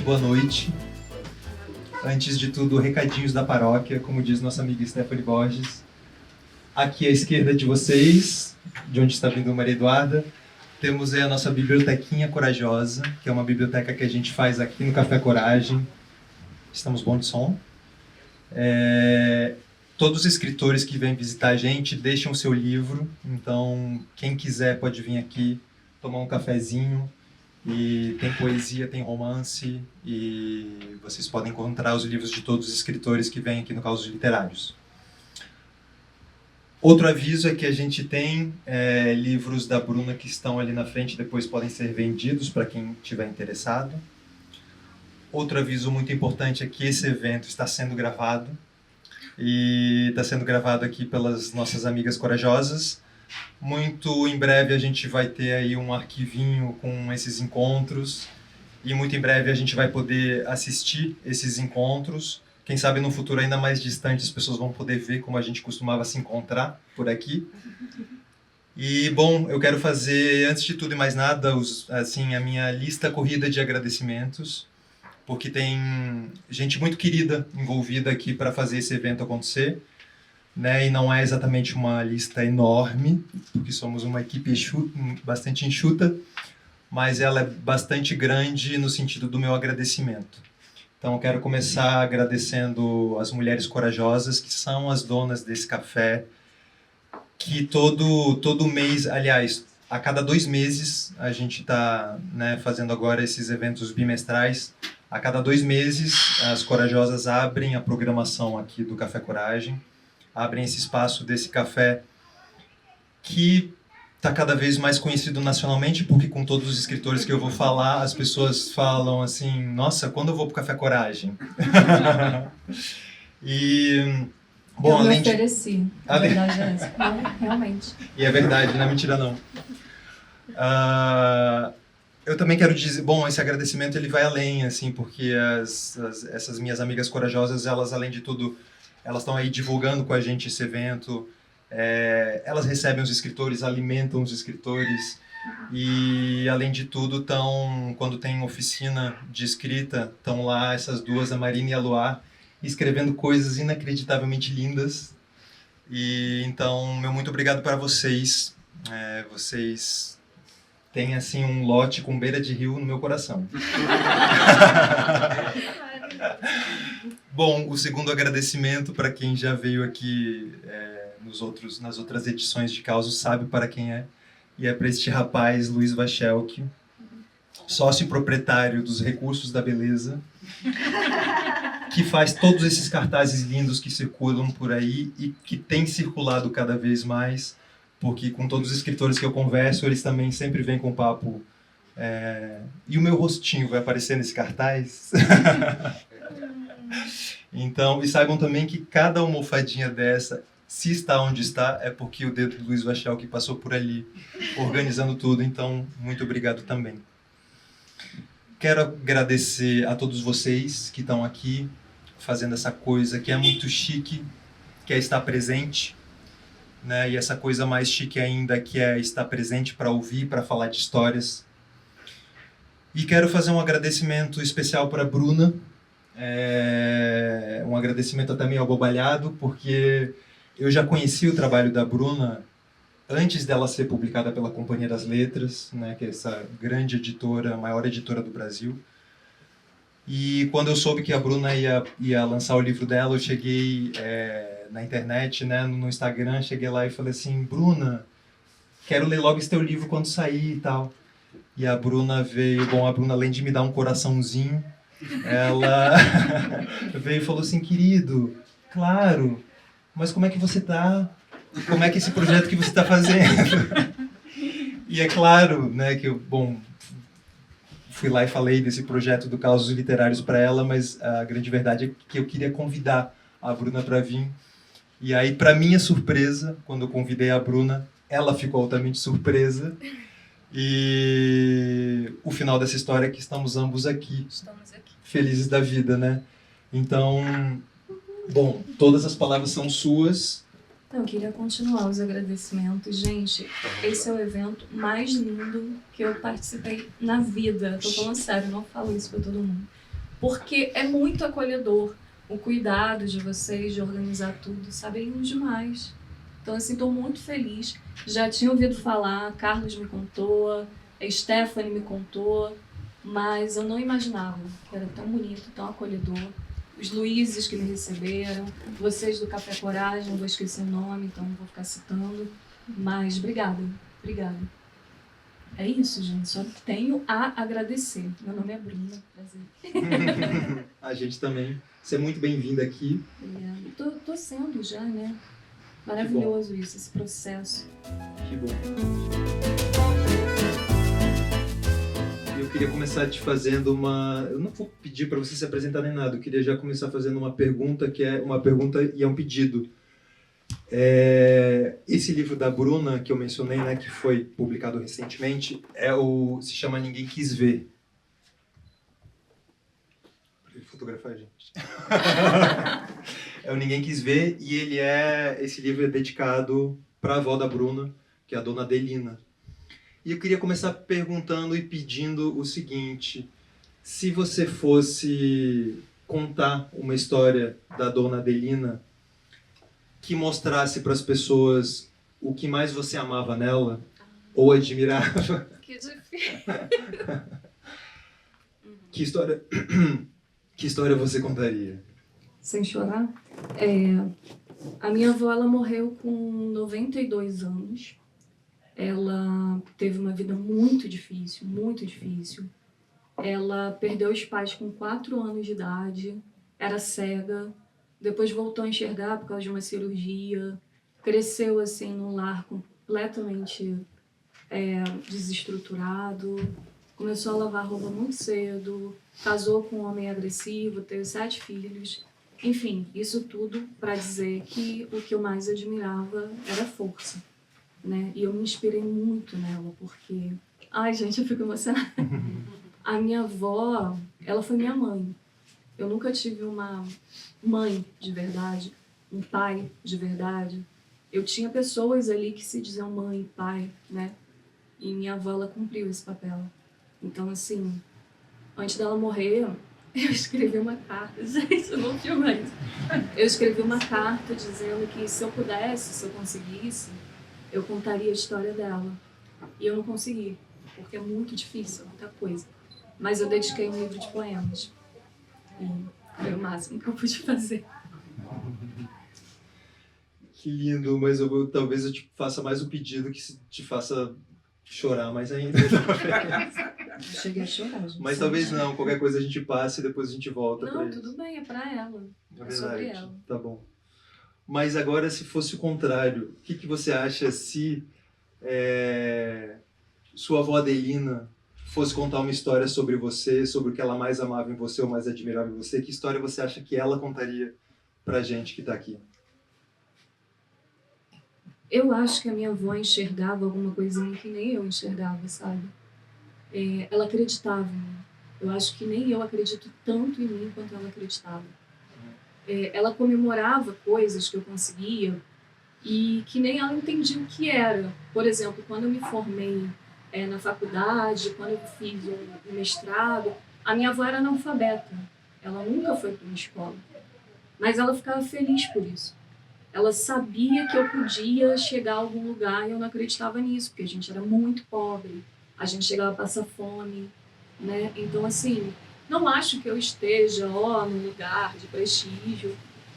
boa noite. Antes de tudo, recadinhos da paróquia, como diz nossa amiga Stephanie Borges. Aqui à esquerda de vocês, de onde está vindo Maria Eduarda, temos aí a nossa bibliotequinha corajosa, que é uma biblioteca que a gente faz aqui no Café Coragem. Estamos bom de som. Todos os escritores que vêm visitar a gente deixam o seu livro, então quem quiser pode vir aqui tomar um cafezinho. E tem poesia, tem romance, e vocês podem encontrar os livros de todos os escritores que vêm aqui no Causos Literários. Outro aviso é que a gente tem livros da Bruna que estão ali na frente, depois podem ser vendidos para quem estiver interessado. Outro aviso muito importante é que esse evento está sendo gravado, e está sendo gravado aqui pelas nossas amigas corajosas. Muito em breve a gente vai ter aí um arquivinho com esses encontros, e muito em breve a gente vai poder assistir esses encontros. Quem sabe no futuro ainda mais distante as pessoas vão poder ver como a gente costumava se encontrar por aqui. E, bom, eu quero fazer, antes de tudo e mais nada, a minha lista corrida de agradecimentos, porque tem gente muito querida envolvida aqui para fazer esse evento acontecer, né? E não é exatamente uma lista enorme, porque somos uma equipe bastante enxuta, mas ela é bastante grande no sentido do meu agradecimento. Então, eu quero começar agradecendo as mulheres corajosas, que são as donas desse café, que todo mês, aliás, a cada 2 meses, a gente está, né, fazendo agora esses eventos bimestrais. A cada 2 meses, as corajosas abrem a programação aqui do Café Coragem, abrem esse espaço desse café que está cada vez mais conhecido nacionalmente, porque com todos os escritores que eu vou falar, as pessoas falam assim, nossa, quando eu vou para o Café Coragem? E, bom, eu me ofereci, a verdade é essa. Não, realmente. E é verdade, não é mentira não. Eu também quero dizer, bom, esse agradecimento ele vai além, assim, porque essas minhas amigas corajosas, elas, além de tudo, elas estão aí divulgando com a gente esse evento, elas recebem os escritores, alimentam os escritores, e, além de tudo, quando tem oficina de escrita, estão lá essas duas, a Marina e a Luar, escrevendo coisas inacreditavelmente lindas. E, então, meu muito obrigado para vocês. Vocês têm, assim, um lote com beira de rio no meu coração. Bom, o segundo agradecimento para quem já veio aqui nas outras edições de Causos sabe para quem é. E é para este rapaz, Luiz Vachelke, sócio proprietário dos Recursos da Beleza, que faz todos esses cartazes lindos que circulam por aí e que tem circulado cada vez mais, porque com todos os escritores que eu converso, eles também sempre vêm com papo. E o meu rostinho vai aparecer nesse cartaz? Então, e saibam também que cada almofadinha dessa, se está onde está, é porque o dedo do Luiz Vachelke passou por ali, organizando tudo. Então, muito obrigado também. Quero agradecer a todos vocês que estão aqui, fazendo essa coisa que é muito chique, que é estar presente, né? E essa coisa mais chique ainda, que é estar presente para ouvir, para falar de histórias. E quero fazer um agradecimento especial para a Bruna, um agradecimento até meio abobalhado, porque eu já conheci o trabalho da Bruna antes dela ser publicada pela Companhia das Letras, né, que é essa grande editora, a maior editora do Brasil. E quando eu soube que a Bruna ia lançar o livro dela, eu cheguei na internet, né, no Instagram, cheguei lá e falei assim, Bruna, quero ler logo esse teu livro quando sair e tal. E a Bruna veio, a Bruna, além de me dar um coraçãozinho, ela veio e falou assim, querido, claro, mas como é que você tá? Como é que esse projeto que você está fazendo? E é claro, né, que eu, fui lá e falei desse projeto do Causos Literários para ela, mas a grande verdade é que eu queria convidar a Bruna para vir. E aí, para minha surpresa, quando eu convidei a Bruna, ela ficou altamente surpresa. E o final dessa história é que estamos ambos aqui. Felizes da vida, né? Então, bom, todas as palavras são suas. Eu queria continuar os agradecimentos. Gente, esse é o evento mais lindo que eu participei na vida. Tô falando sério, não falo isso pra todo mundo. porque é muito acolhedor. O cuidado de vocês, de organizar tudo, sabe, é lindo demais. Então, assim, estou muito feliz. Já tinha ouvido falar, Carlos me contou, a Stephanie me contou, mas eu não imaginava que era tão bonito, tão acolhedor. Os Luizes que me receberam, vocês do Café Coragem, não vou esquecer o nome, então não vou ficar citando, mas obrigada. É isso, gente, só tenho a agradecer. Meu nome é Bruna, prazer. A gente também. Você é muito bem-vinda aqui. Tô sendo já, né? Maravilhoso isso, esse processo. Que bom. Eu queria começar te fazendo uma... Eu não vou pedir para você se apresentar nem nada. Eu queria já começar fazendo uma pergunta, que é uma pergunta e é um pedido. Esse livro da Bruna, que eu mencionei, né, que foi publicado recentemente, se chama Ninguém Quis Ver. Para fotografar a gente. É o Ninguém Quis Ver, e esse livro é dedicado para a avó da Bruna, que é a dona Adelina. E eu queria começar perguntando e pedindo o seguinte: se você fosse contar uma história da dona Adelina que mostrasse para as pessoas o que mais você amava nela ou admirava, Que difícil. que história você contaria? Sem chorar? A minha avó, ela morreu com 92 anos. Ela teve uma vida muito difícil, muito difícil. Ela perdeu os pais com 4 anos de idade, era cega, depois voltou a enxergar por causa de uma cirurgia, cresceu assim num lar completamente desestruturado, começou a lavar roupa muito cedo, casou com um homem agressivo, teve 7 filhos. Enfim, isso tudo para dizer que o que eu mais admirava era a força, né? E eu me inspirei muito nela, porque... Ai, gente, eu fico emocionada. A minha avó, ela foi minha mãe. Eu nunca tive uma mãe de verdade, um pai de verdade. Eu tinha pessoas ali que se diziam mãe e pai, né? E minha avó, ela cumpriu esse papel. Então, assim, antes dela morrer, eu escrevi uma carta. Gente, eu não filmo isso. Eu escrevi uma carta dizendo que se eu pudesse, se eu conseguisse, eu contaria a história dela. E eu não consegui, porque é muito difícil, muita coisa. Mas eu dediquei um livro de poemas. E foi o máximo que eu pude fazer. Que lindo, mas talvez eu te faça mais um pedido que te faça chorar mais ainda. Eu cheguei a chorar, gente. Mas talvez não, qualquer coisa a gente passe e depois a gente volta para isso. Não, tudo bem, é pra ela. É sobre ela. Tá bom. Mas agora, se fosse o contrário, o que você acha se sua avó Adelina fosse contar uma história sobre você, sobre o que ela mais amava em você ou mais admirava em você? Que história você acha que ela contaria pra gente que tá aqui? Eu acho que a minha avó enxergava alguma coisinha que nem eu enxergava, sabe? Ela acreditava em mim. Eu acho que nem eu acredito tanto em mim quanto ela acreditava. Ela comemorava coisas que eu conseguia e que nem ela entendia o que era. Por exemplo, quando eu me formei na faculdade, quando eu fiz um mestrado, a minha avó era analfabeta. Ela nunca foi para uma escola. Mas ela ficava feliz por isso. Ela sabia que eu podia chegar a algum lugar e eu não acreditava nisso, porque a gente era muito pobre, a gente chegava a passar fome, né? Então, assim, não acho que eu esteja, num lugar de prestígio,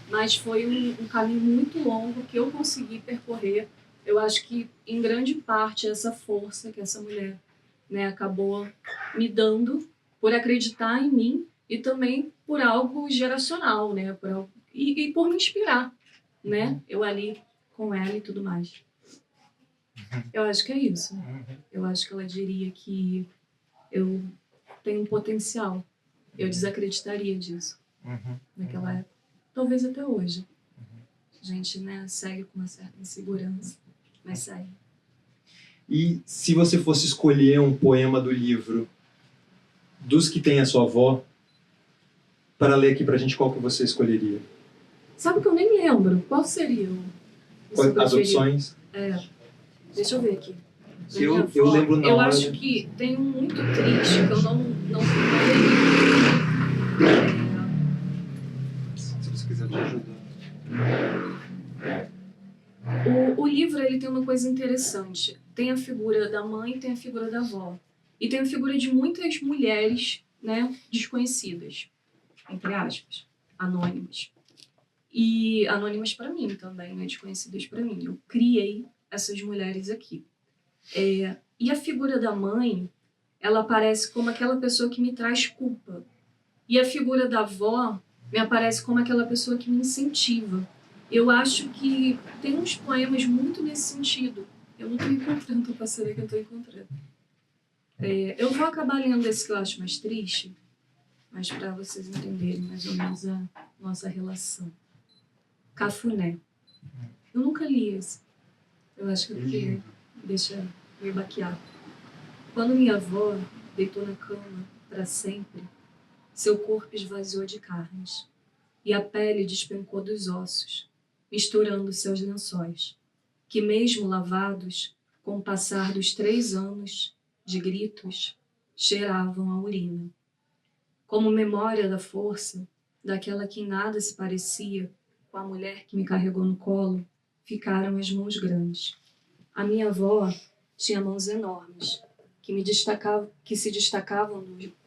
mas foi um caminho muito longo que eu consegui percorrer. Eu acho que, em grande parte, essa força que essa mulher, né, acabou me dando por acreditar em mim e também por algo geracional, né? E por me inspirar. Né? Eu ali com ela e tudo mais. Eu acho que é isso. Eu acho que ela diria que eu tenho um potencial. Eu desacreditaria disso naquela época. Talvez até hoje. A gente, né, segue com uma certa insegurança, mas segue. E se você fosse escolher um poema do livro dos que tem a sua avó, para ler aqui pra gente, qual que você escolheria? Sabe que eu nem lembro. Qual seria as opções? Deixa eu ver aqui. Eu lembro na hora. Eu acho que tem um muito triste que eu não leio. coisa interessante. Tem a figura da mãe, tem a figura da avó. E tem a figura de muitas mulheres, né, desconhecidas, entre aspas, anônimas. E anônimas para mim também, né, desconhecidas para mim. Eu criei essas mulheres aqui. E a figura da mãe, ela aparece como aquela pessoa que me traz culpa. E a figura da avó me aparece como aquela pessoa que me incentiva. Eu acho que tem uns poemas muito nesse sentido. Eu não estou encontrando, estou passando aqui, eu estou encontrando. Eu vou acabar lendo esse que eu acho mais triste, mas para vocês entenderem mais ou menos a nossa relação. Cafuné. Eu nunca li esse. Eu acho que é porque deixa me baquear. Quando minha avó deitou na cama para sempre, seu corpo esvaziou de carnes e a pele despencou dos ossos, misturando seus lençóis, que mesmo lavados, com o passar dos 3 anos de gritos, cheiravam a urina. Como memória da força, daquela que em nada se parecia com a mulher que me carregou no colo, ficaram as mãos grandes. A minha avó tinha mãos enormes, que se destacavam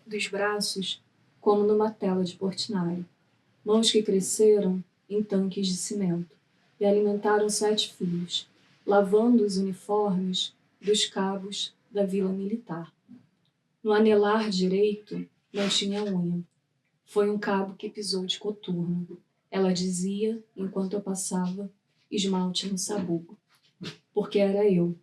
dos braços como numa tela de Portinari. Mãos que cresceram em tanques de cimento e alimentaram 7 filhos, lavando os uniformes dos cabos da vila militar. No anelar direito não tinha unha. Foi um cabo que pisou de coturno. Ela dizia, enquanto eu passava, esmalte no sabugo. Porque era eu.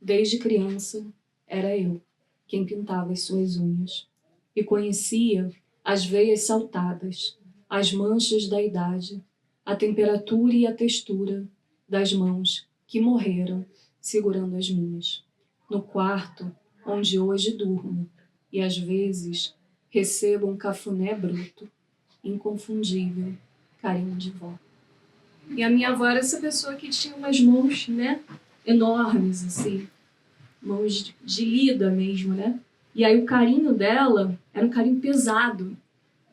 Desde criança, era eu quem pintava as suas unhas. E conhecia as veias saltadas, as manchas da idade, a temperatura e a textura das mãos que morreram segurando as minhas. No quarto onde hoje durmo, e às vezes recebo um cafuné bruto, inconfundível, carinho de vó. E a minha avó era essa pessoa que tinha umas mãos, né, enormes, assim, mãos de lida mesmo, né? E aí o carinho dela era um carinho pesado.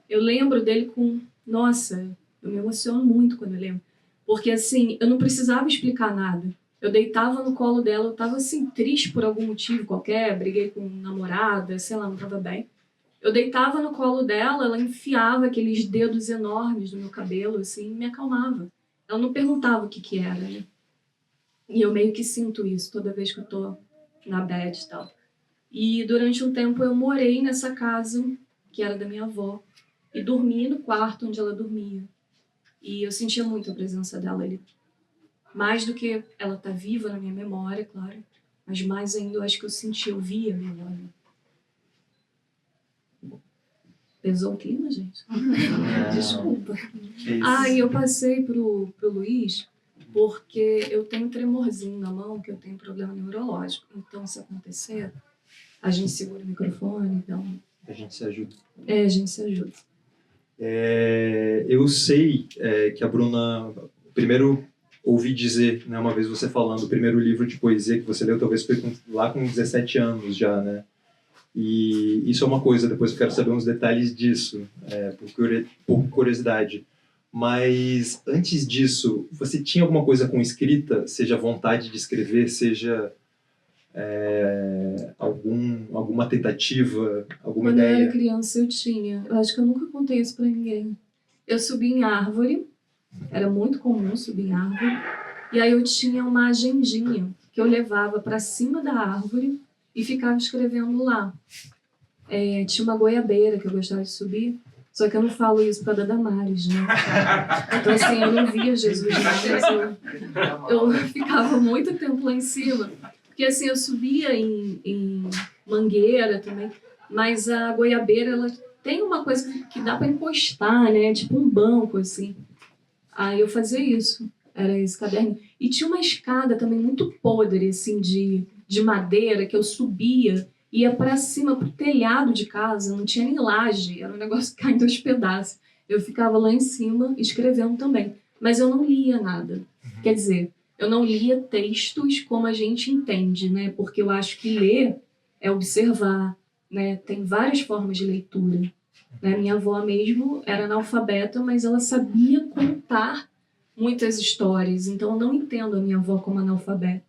Eu lembro dele com... Nossa, eu me emociono muito quando eu lembro. Porque, assim, eu não precisava explicar nada. Eu deitava no colo dela, eu tava, assim, triste por algum motivo qualquer, briguei com namorada, sei lá, não tava bem. Eu deitava no colo dela, ela enfiava aqueles dedos enormes no meu cabelo, assim, e me acalmava. Ela não perguntava o que era, né? E eu meio que sinto isso toda vez que eu tô na bad e tal. E durante um tempo eu morei nessa casa, que era da minha avó, e dormi no quarto onde ela dormia. E eu sentia muito a presença dela ali. Mais do que ela tá viva na minha memória, claro, mas mais ainda eu acho que eu via a minha avó. Pesou o clima, gente? Desculpa. E eu passei pro Luiz porque eu tenho um tremorzinho na mão, que eu tenho problema neurológico. Então, se acontecer, a gente segura o microfone, então... A gente se ajuda. A gente se ajuda. Eu sei que a Bruna... Primeiro, ouvi dizer, né, uma vez você falando, o primeiro livro de poesia que você leu, talvez foi lá com 17 anos já, né? E isso é uma coisa, depois eu quero saber uns detalhes disso, por curiosidade. Mas antes disso, você tinha alguma coisa com escrita? Seja vontade de escrever, seja alguma tentativa, alguma ideia? Quando eu era criança eu tinha. Eu acho que eu nunca contei isso pra ninguém. Eu subi em árvore, era muito comum subir em árvore, e aí eu tinha uma agendinha que eu levava pra cima da árvore e ficava escrevendo lá. Tinha uma goiabeira que eu gostava de subir, só que eu não falo isso por causa da Damares, né? Então, assim, eu não via Jesus, mas eu ficava muito tempo lá em cima. Porque, assim, eu subia em mangueira também, mas a goiabeira, ela tem uma coisa que dá pra encostar, né? Tipo um banco, assim. Aí eu fazia isso, era esse caderno. E tinha uma escada também muito podre, assim, de madeira, que eu subia, ia para cima, pro telhado de casa, não tinha nem laje, era um negócio caindo aos pedaços. Eu ficava lá em cima escrevendo também, mas eu não lia nada. Quer dizer, eu não lia textos como a gente entende, né? Porque eu acho que ler é observar, né? Tem várias formas de leitura. Né? Minha avó mesmo era analfabeta, mas ela sabia contar muitas histórias, então eu não entendo a minha avó como analfabeta.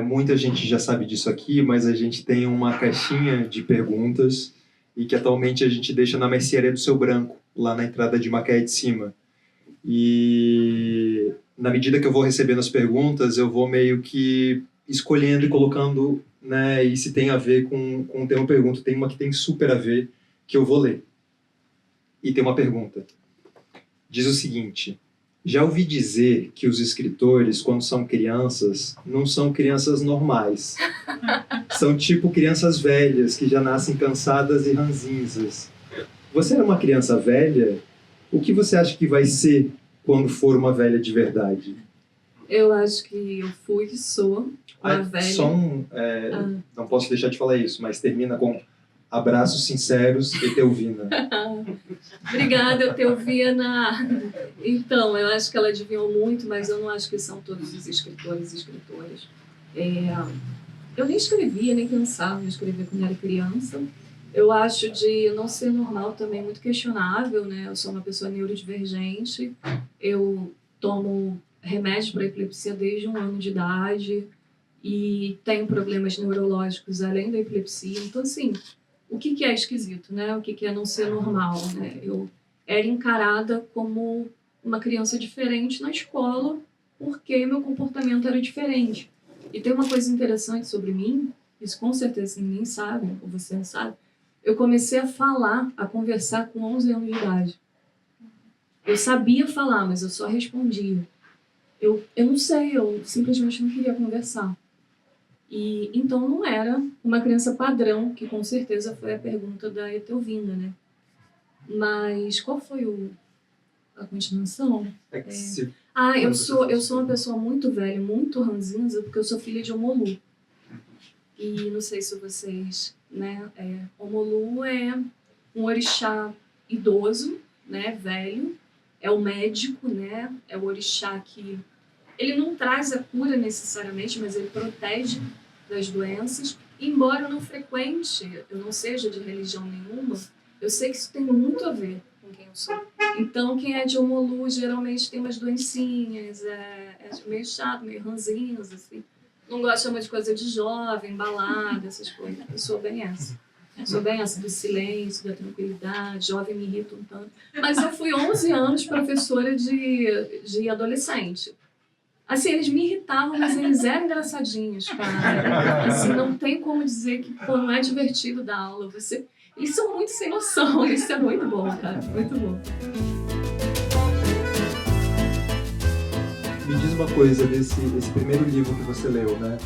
Muita gente já sabe disso aqui, mas a gente tem uma caixinha de perguntas e que atualmente a gente deixa na mercearia do Seu Branco, lá na entrada de Macaé de Cima. E na medida que eu vou recebendo as perguntas, eu vou meio que escolhendo e colocando, né, e se tem a ver com o tema pergunta. Tem uma que tem super a ver, que eu vou ler. E tem uma pergunta. Diz o seguinte: já ouvi dizer que os escritores, quando são crianças, não são crianças normais. São tipo crianças velhas, que já nascem cansadas e ranzinzas. Você era uma criança velha? O que você acha que vai ser quando for uma velha de verdade? Eu acho que eu fui e sou uma velha. Não posso deixar de falar isso, mas termina com abraços sinceros, Etelvina. Obrigada, Etelvina. Então, eu acho que ela adivinhou muito, mas eu não acho que são todos os escritores e escritoras. Eu nem escrevia, nem pensava em escrever quando era criança. Eu acho de não ser normal também muito questionável, né? Eu sou uma pessoa neurodivergente, eu tomo remédio para epilepsia desde 1 ano de idade e tenho problemas neurológicos além da epilepsia. Então, assim, o que é esquisito, né? O que é não ser normal, né? Eu era encarada como uma criança diferente na escola porque meu comportamento era diferente. E tem uma coisa interessante sobre mim, isso com certeza ninguém sabe, ou você não sabe. Eu comecei a falar, a conversar com 11 anos de idade. Eu sabia falar, mas eu só respondia. Eu não sei, eu simplesmente não queria conversar. E então não era uma criança padrão, que com certeza foi a pergunta da Etelvina, né? Mas qual foi a continuação? Eu sou uma pessoa muito velha, muito ranzinza, porque eu sou filha de Omolu. E não sei se vocês, né? Omolu é um orixá idoso, né? Velho. É o médico, né? É o orixá que ele não traz a cura necessariamente, mas ele protege das doenças. E, embora eu não frequente, eu não seja de religião nenhuma, eu sei que isso tem muito a ver com quem eu sou. Então, quem é de Omolu geralmente tem umas doencinhas, é meio chato, meio ranzinhos, assim. Não gosta muito de coisa de jovem, balada, essas coisas. Eu sou bem essa. Sou bem essa do silêncio, da tranquilidade, jovem me irrita um tanto. Mas eu fui 11 anos professora de adolescente. Assim, eles me irritavam, mas eles eram engraçadinhos, cara. Assim, não tem como dizer que não é divertido dar aula. Eles são muito sem noção, isso é muito bom, cara, muito bom. Me diz uma coisa desse primeiro livro que você leu, né?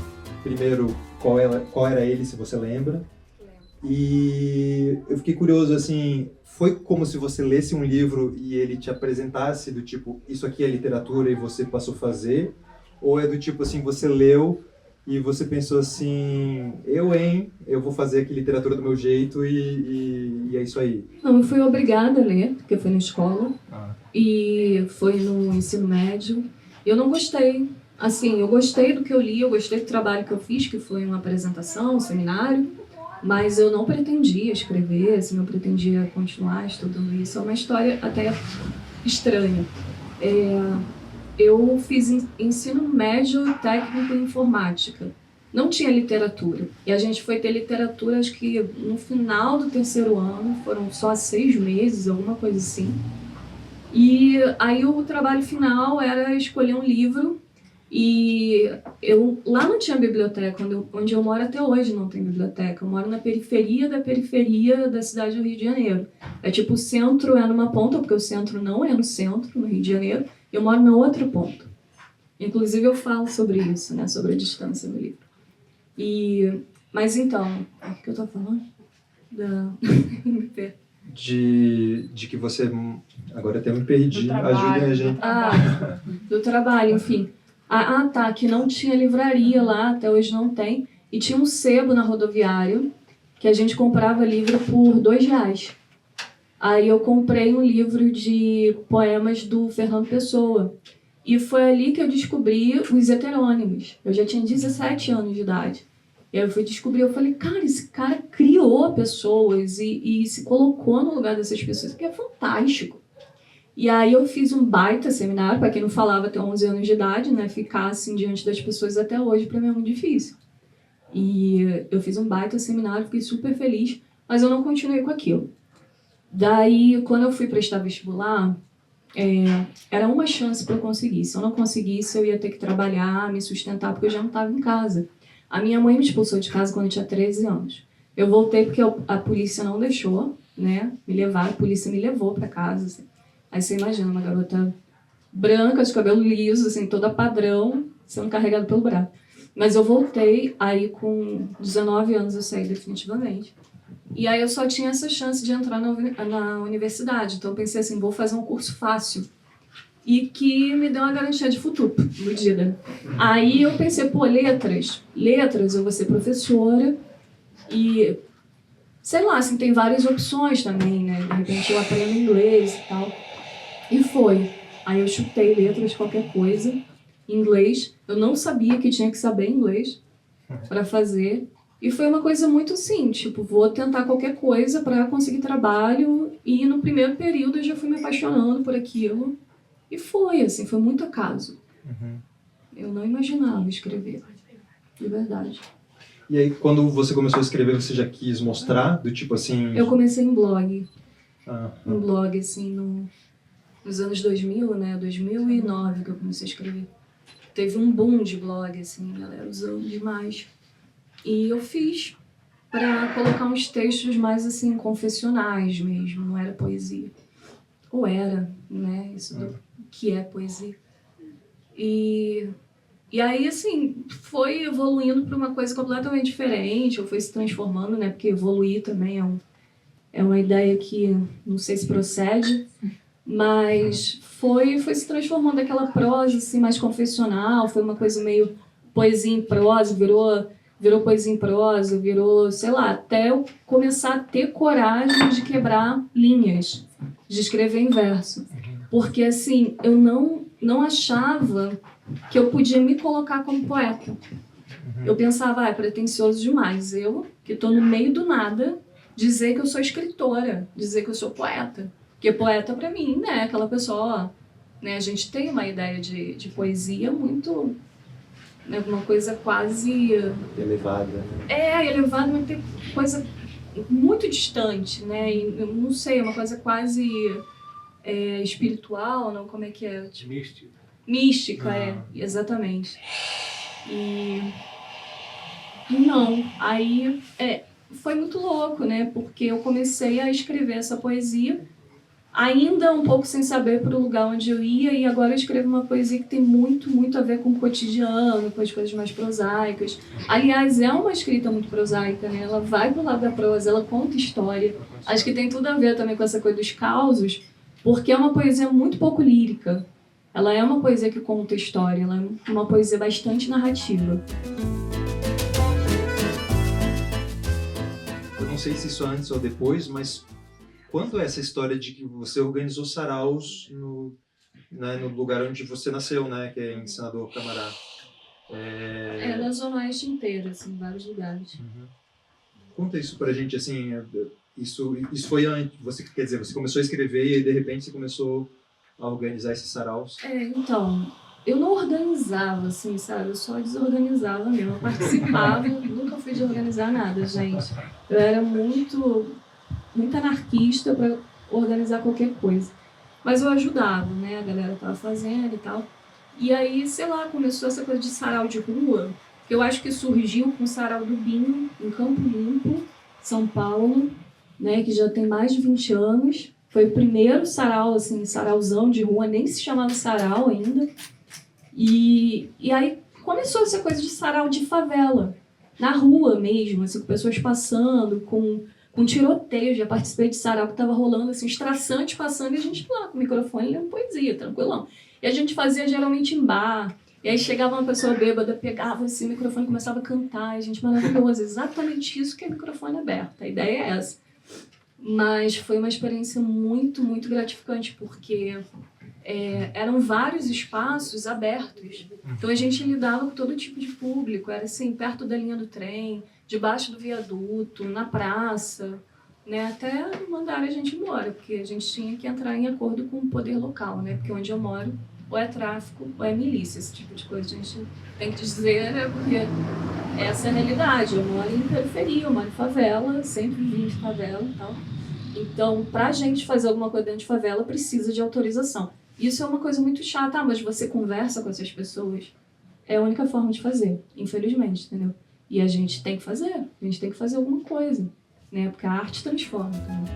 Primeiro, qual era ele, se você lembra? E eu fiquei curioso, assim, foi como se você lesse um livro e ele te apresentasse do tipo, isso aqui é literatura e você passou a fazer? Ou é do tipo, assim, você leu e você pensou assim, eu vou fazer aqui literatura do meu jeito e é isso aí? Não, eu fui obrigada a ler, porque foi na escola e foi no ensino médio. Eu não gostei. Assim, eu gostei do que eu li, eu gostei do trabalho que eu fiz, que foi uma apresentação, um seminário. Mas eu não pretendia escrever, assim, não pretendia continuar estudando isso. É uma história até estranha. Eu fiz ensino médio técnico em informática. Não tinha literatura. E a gente foi ter literatura, acho que no final do 3º ano, foram só 6 meses, alguma coisa assim. E aí o trabalho final era escolher um livro. E lá não tinha biblioteca, onde eu moro até hoje não tem biblioteca. Eu moro na periferia da cidade do Rio de Janeiro. É tipo, o centro é numa ponta, porque o centro não é no centro, no Rio de Janeiro. Eu moro na outra ponta. Inclusive eu falo sobre isso, né, sobre a distância no livro. Mas então, o que eu tô falando? De que você... Agora até me perdi, ajudem a gente. Do trabalho, enfim. Tá, que não tinha livraria lá, até hoje não tem. E tinha um sebo na rodoviária, que a gente comprava livro por R$2. Aí eu comprei um livro de poemas do Fernando Pessoa. E foi ali que eu descobri os heterônimos. Eu já tinha 17 anos de idade. E aí eu fui descobrir, eu falei, cara, esse cara criou pessoas e se colocou no lugar dessas pessoas, que é fantástico. E aí eu fiz um baita seminário, para quem não falava até 11 anos de idade, né? Ficar assim diante das pessoas até hoje para mim é muito difícil. E eu fiz um baita seminário, fiquei super feliz, mas eu não continuei com aquilo. Daí, quando eu fui prestar vestibular, era uma chance para eu conseguir. Se eu não conseguisse, eu ia ter que trabalhar, me sustentar, porque eu já não estava em casa. A minha mãe me expulsou de casa quando eu tinha 13 anos. Eu voltei porque a polícia não deixou, né, me levar. A polícia me levou para casa, assim. Aí você imagina, uma garota branca, de cabelo liso, assim, toda padrão, sendo carregada pelo braço. Mas eu voltei, aí com 19 anos eu saí definitivamente. E aí eu só tinha essa chance de entrar na universidade. Então eu pensei assim, vou fazer um curso fácil. E que me deu uma garantia de futuro, iludida. Aí eu pensei, pô, letras, eu vou ser professora. E, sei lá, assim, tem várias opções também, né? De repente eu aprendo inglês e tal. E foi. Aí eu chutei letras, qualquer coisa, inglês. Eu não sabia que tinha que saber inglês para fazer. E foi uma coisa muito assim, tipo, vou tentar qualquer coisa para conseguir trabalho. E no primeiro período eu já fui me apaixonando por aquilo. E foi, assim, foi muito acaso. Eu não imaginava escrever, de verdade. E aí, quando você começou a escrever, você já quis mostrar? Do tipo assim... Eu comecei em blog. Ah, Um blog, assim, nos anos 2000, né? 2009 que eu comecei a escrever. Teve um boom de blog, assim, galera usando demais. E eu fiz para colocar uns textos mais, assim, confessionais mesmo, não era poesia. Ou era, né? Isso do que é poesia. E aí, assim, foi evoluindo para uma coisa completamente diferente, ou foi se transformando, né? Porque evoluir também é uma ideia que não sei se procede, mas foi se transformando aquela prosa, assim, mais confessional, foi uma coisa meio poesia em prosa, virou poesia em prosa, virou, sei lá, até eu começar a ter coragem de quebrar linhas, de escrever em verso. Porque, assim, eu não achava que eu podia me colocar como poeta. Eu pensava, é pretensioso demais. Eu, que estou no meio do nada, dizer que eu sou escritora, dizer que eu sou poeta. Porque poeta, para mim, né, aquela pessoa... Né, a gente tem uma ideia de poesia muito... Né, uma coisa quase... elevada. Elevada, mas tem coisa muito distante, né? E, eu não sei, uma coisa quase espiritual, não? Como é que é? Tipo, mística, exatamente. E não, aí foi muito louco, né? Porque eu comecei a escrever essa poesia, ainda um pouco sem saber para o lugar onde eu ia, e agora eu escrevo uma poesia que tem muito, muito a ver com o cotidiano, com as coisas mais prosaicas. Aliás, é uma escrita muito prosaica, né? Ela vai pro lado da prosa, ela conta história. Acho que tem tudo a ver também com essa coisa dos causos, porque é uma poesia muito pouco lírica. Ela é uma poesia que conta história, ela é uma poesia bastante narrativa. Eu não sei se isso antes ou depois, mas quando é essa história de que você organizou saraus no lugar onde você nasceu, né, que é em Senador Camará? Na Zona Oeste inteira, assim, em vários lugares. Conta isso pra gente, assim, isso foi antes, você quer dizer, você começou a escrever e de repente você começou a organizar esses saraus? Então, eu não organizava, assim, sabe? Eu só desorganizava mesmo. Eu participava, nunca fui de organizar nada, gente. Eu era muito anarquista para organizar qualquer coisa. Mas eu ajudava, né? A galera tava fazendo e tal. E aí, sei lá, começou essa coisa de sarau de rua, que eu acho que surgiu com o sarau do Binho, em Campo Limpo, São Paulo, né? Que já tem mais de 20 anos. Foi o primeiro sarau, assim, sarauzão de rua, nem se chamava sarau ainda. E aí começou essa coisa de sarau de favela, na rua mesmo, assim, com pessoas passando, com tiroteio. Já participei de sarau que estava rolando, assim, os traçantes passando e a gente lá com o microfone lendo poesia, tranquilão. E a gente fazia geralmente em bar. E aí chegava uma pessoa bêbada, pegava assim, o microfone e começava a cantar. E, gente, maravilhoso, exatamente isso que é microfone aberto. A ideia é essa. Mas foi uma experiência muito, muito gratificante, porque eram vários espaços abertos. Então a gente lidava com todo tipo de público. Era assim, perto da linha do trem, debaixo do viaduto, na praça. né, até mandaram a gente embora, porque a gente tinha que entrar em acordo com o poder local, né, porque onde eu moro ou é tráfico ou é milícia, esse tipo de coisa a gente tem que dizer, né, porque essa é a realidade. Eu moro em periferia, eu moro em favela, sempre vim de favela e tal. Então, pra gente fazer alguma coisa dentro de favela, precisa de autorização. Isso é uma coisa muito chata, mas você conversa com essas pessoas, é a única forma de fazer, infelizmente, entendeu? E a gente tem que fazer, a gente tem que fazer alguma coisa, né? Porque a arte transforma também.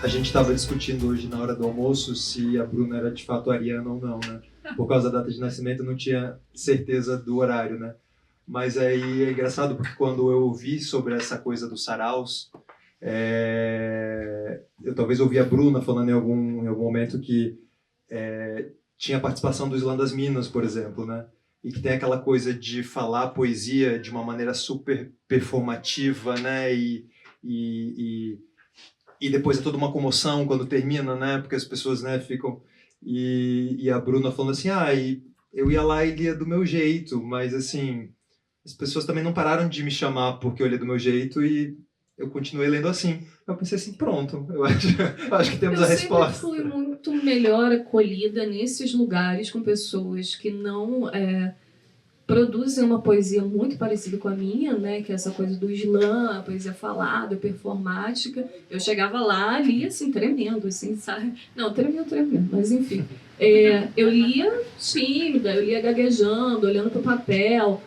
A gente estava discutindo hoje na hora do almoço se a Bruna era de fato ariana ou não, né? Por causa da data de nascimento, eu não tinha certeza do horário, né? Mas aí é engraçado porque quando eu ouvi sobre essa coisa dos saraus, eu talvez ouvi a Bruna falando em algum momento que tinha participação do Islã das Minas, por exemplo, né? E que tem aquela coisa de falar a poesia de uma maneira super performativa, né? E depois é toda uma comoção quando termina, né? Porque as pessoas, né, ficam... E a Bruna falando assim, e eu ia lá e lia do meu jeito, mas assim, as pessoas também não pararam de me chamar porque eu lia do meu jeito e eu continuei lendo assim. Eu pensei assim, pronto, eu acho que temos a resposta. Eu sempre fui muito melhor acolhida nesses lugares com pessoas que não produzem uma poesia muito parecida com a minha, né? Que é essa coisa do slam, a poesia falada, performática. Eu chegava lá, lia assim, tremendo, assim, sabe? Não, tremendo, mas enfim. Eu lia tímida, eu lia gaguejando, olhando para o papel.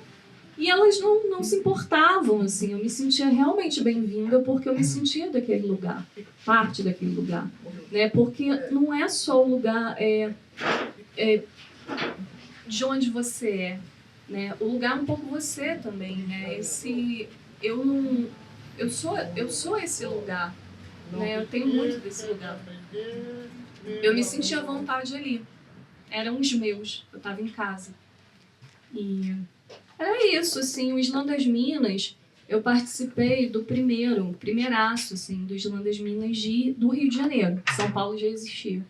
E elas não se importavam, assim. Eu me sentia realmente bem-vinda porque eu me sentia daquele lugar, parte daquele lugar, né? Porque não é só o lugar de onde você é, né? O lugar é um pouco você também, né? Eu sou esse lugar, né? Eu tenho muito desse lugar. Eu me sentia à vontade ali. Eram os meus. Eu estava em casa. E era isso, assim, o Islã das Minas, eu participei do primeiraço, assim, do Islã das Minas do Rio de Janeiro. São Paulo já existia.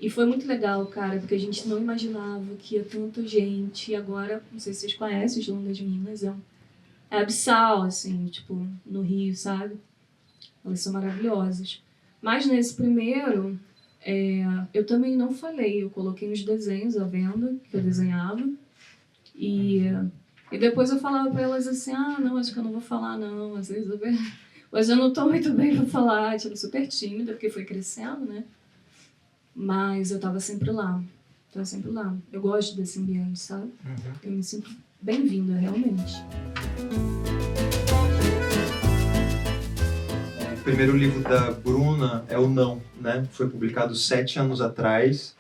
E foi muito legal, cara, porque a gente não imaginava que ia tanta gente. E agora, não sei se vocês conhecem o Islã das Minas, é abissal, assim, tipo, no Rio, sabe? Elas são maravilhosas. Mas nesse primeiro, eu também não falei, eu coloquei uns desenhos à venda, que eu desenhava. E depois eu falava pra elas assim, não, acho que eu não vou falar não, às vezes hoje eu não tô muito bem pra falar, tipo, super tímida, porque foi crescendo, né? Mas eu tava sempre lá, Eu gosto desse ambiente, sabe? Uhum. Eu me sinto bem-vinda, realmente. O primeiro livro da Bruna é O Não, né? Foi publicado 7 anos atrás.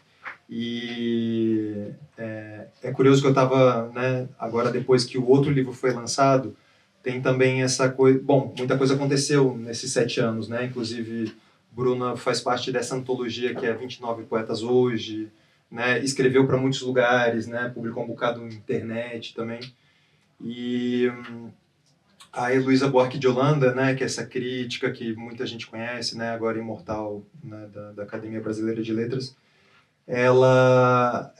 E é curioso que eu estava, né, agora depois que o outro livro foi lançado, tem também essa coisa... Bom, muita coisa aconteceu nesses 7 anos, né? Inclusive, Bruna faz parte dessa antologia que é 29 Poetas Hoje, né? Escreveu para muitos lugares, né? Publicou um bocado na internet também. E a Heloísa Buarque de Holanda, né, que é essa crítica que muita gente conhece, né, agora imortal, né, da Academia Brasileira de Letras, ela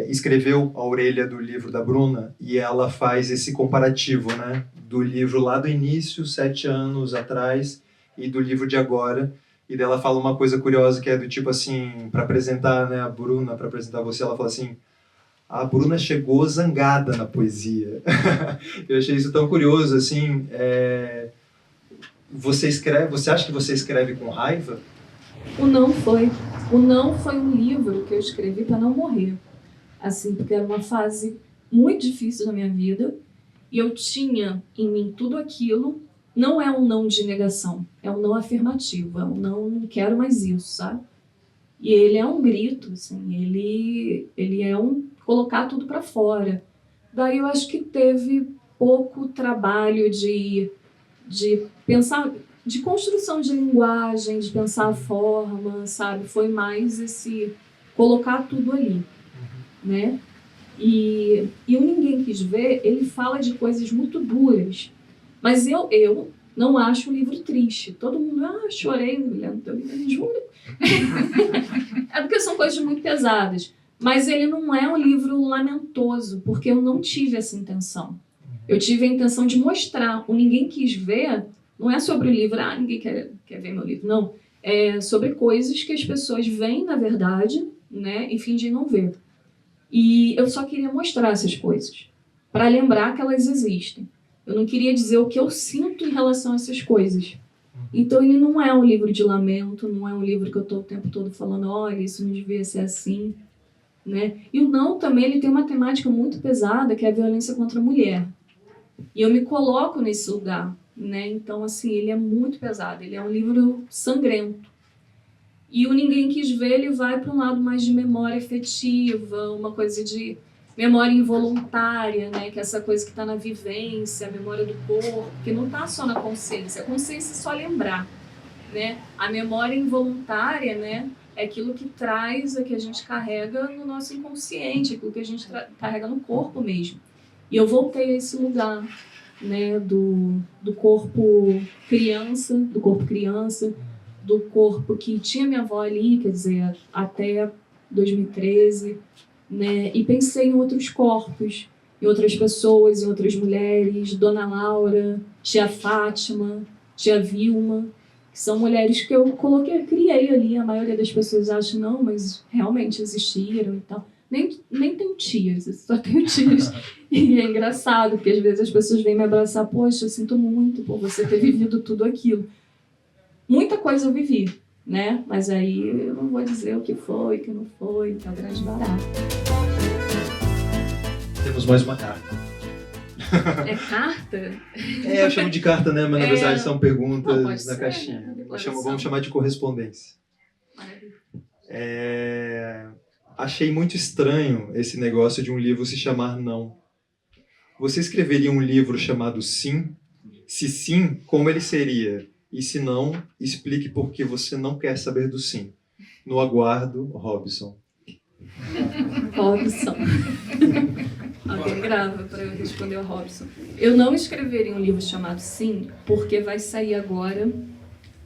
escreveu a orelha do livro da Bruna e ela faz esse comparativo, né, do livro lá do início, 7 anos atrás, e do livro de agora. E dela fala uma coisa curiosa que é do tipo assim, para apresentar, né, a Bruna, para apresentar você, ela fala assim: a Bruna chegou zangada na poesia. Eu achei isso tão curioso, assim. Você acha que você escreve com raiva? O Não foi um livro que eu escrevi para não morrer. Assim, porque era uma fase muito difícil na minha vida e eu tinha em mim tudo aquilo. Não é um não de negação, é um não afirmativo, é um não quero mais isso, sabe? E ele é um grito, assim, ele é um colocar tudo para fora. Daí eu acho que teve pouco trabalho de pensar, de construção de linguagem, de pensar a forma, sabe? Foi mais esse colocar tudo ali, né? E o Ninguém Quis Ver, ele fala de coisas muito duras, mas eu não acho o livro triste. Todo mundo, chorei lendo teu livro, juro. É porque são coisas muito pesadas. Mas ele não é um livro lamentoso, porque eu não tive essa intenção. Eu tive a intenção de mostrar. O Ninguém Quis Ver não é sobre o livro, ninguém quer ver meu livro, não. É sobre coisas que as pessoas veem, na verdade, né, e fingem não ver. E eu só queria mostrar essas coisas, para lembrar que elas existem. Eu não queria dizer o que eu sinto em relação a essas coisas. Então ele não é um livro de lamento, não é um livro que eu estou o tempo todo falando, olha, isso não devia ser assim, né? E o Não também, ele tem uma temática muito pesada, que é a violência contra a mulher. E eu me coloco nesse lugar, né? Então, assim, ele é muito pesado, ele é um livro sangrento. E o Ninguém Quis Ver, ele vai para um lado mais de memória afetiva, uma coisa de memória involuntária, né? Que é essa coisa que está na vivência, a memória do corpo, que não está só na consciência. A consciência é só lembrar, né? A memória involuntária, né? É aquilo que traz, é que a gente carrega no nosso inconsciente, aquilo que a gente carrega no corpo mesmo. E eu voltei a esse lugar, né? Do corpo criança, do corpo que tinha minha avó ali, quer dizer, até 2013, né? E pensei em outros corpos, em outras pessoas, em outras mulheres, Dona Laura, Tia Fátima, Tia Vilma, que são mulheres que eu criei ali. A maioria das pessoas acha, não, mas realmente existiram e tal. Nem tenho tias, só tenho tias. E é engraçado, porque às vezes as pessoas vêm me abraçar, poxa, eu sinto muito por você ter vivido tudo aquilo. Muita coisa eu vivi, né? Mas aí eu não vou dizer o que foi, o que não foi, tá grande barato. Temos mais uma carta. É carta? Eu chamo de carta, né? Mas na verdade são perguntas na caixinha. Né? Vamos chamar de correspondência. Achei muito estranho esse negócio de um livro se chamar Não. Você escreveria um livro chamado Sim? Se sim, como ele seria? E se não, explique por que você não quer saber do sim. No aguardo, Robson. Robson. Alguém grava para eu responder ao Robson. Eu não escreveria um livro chamado Sim, porque vai sair agora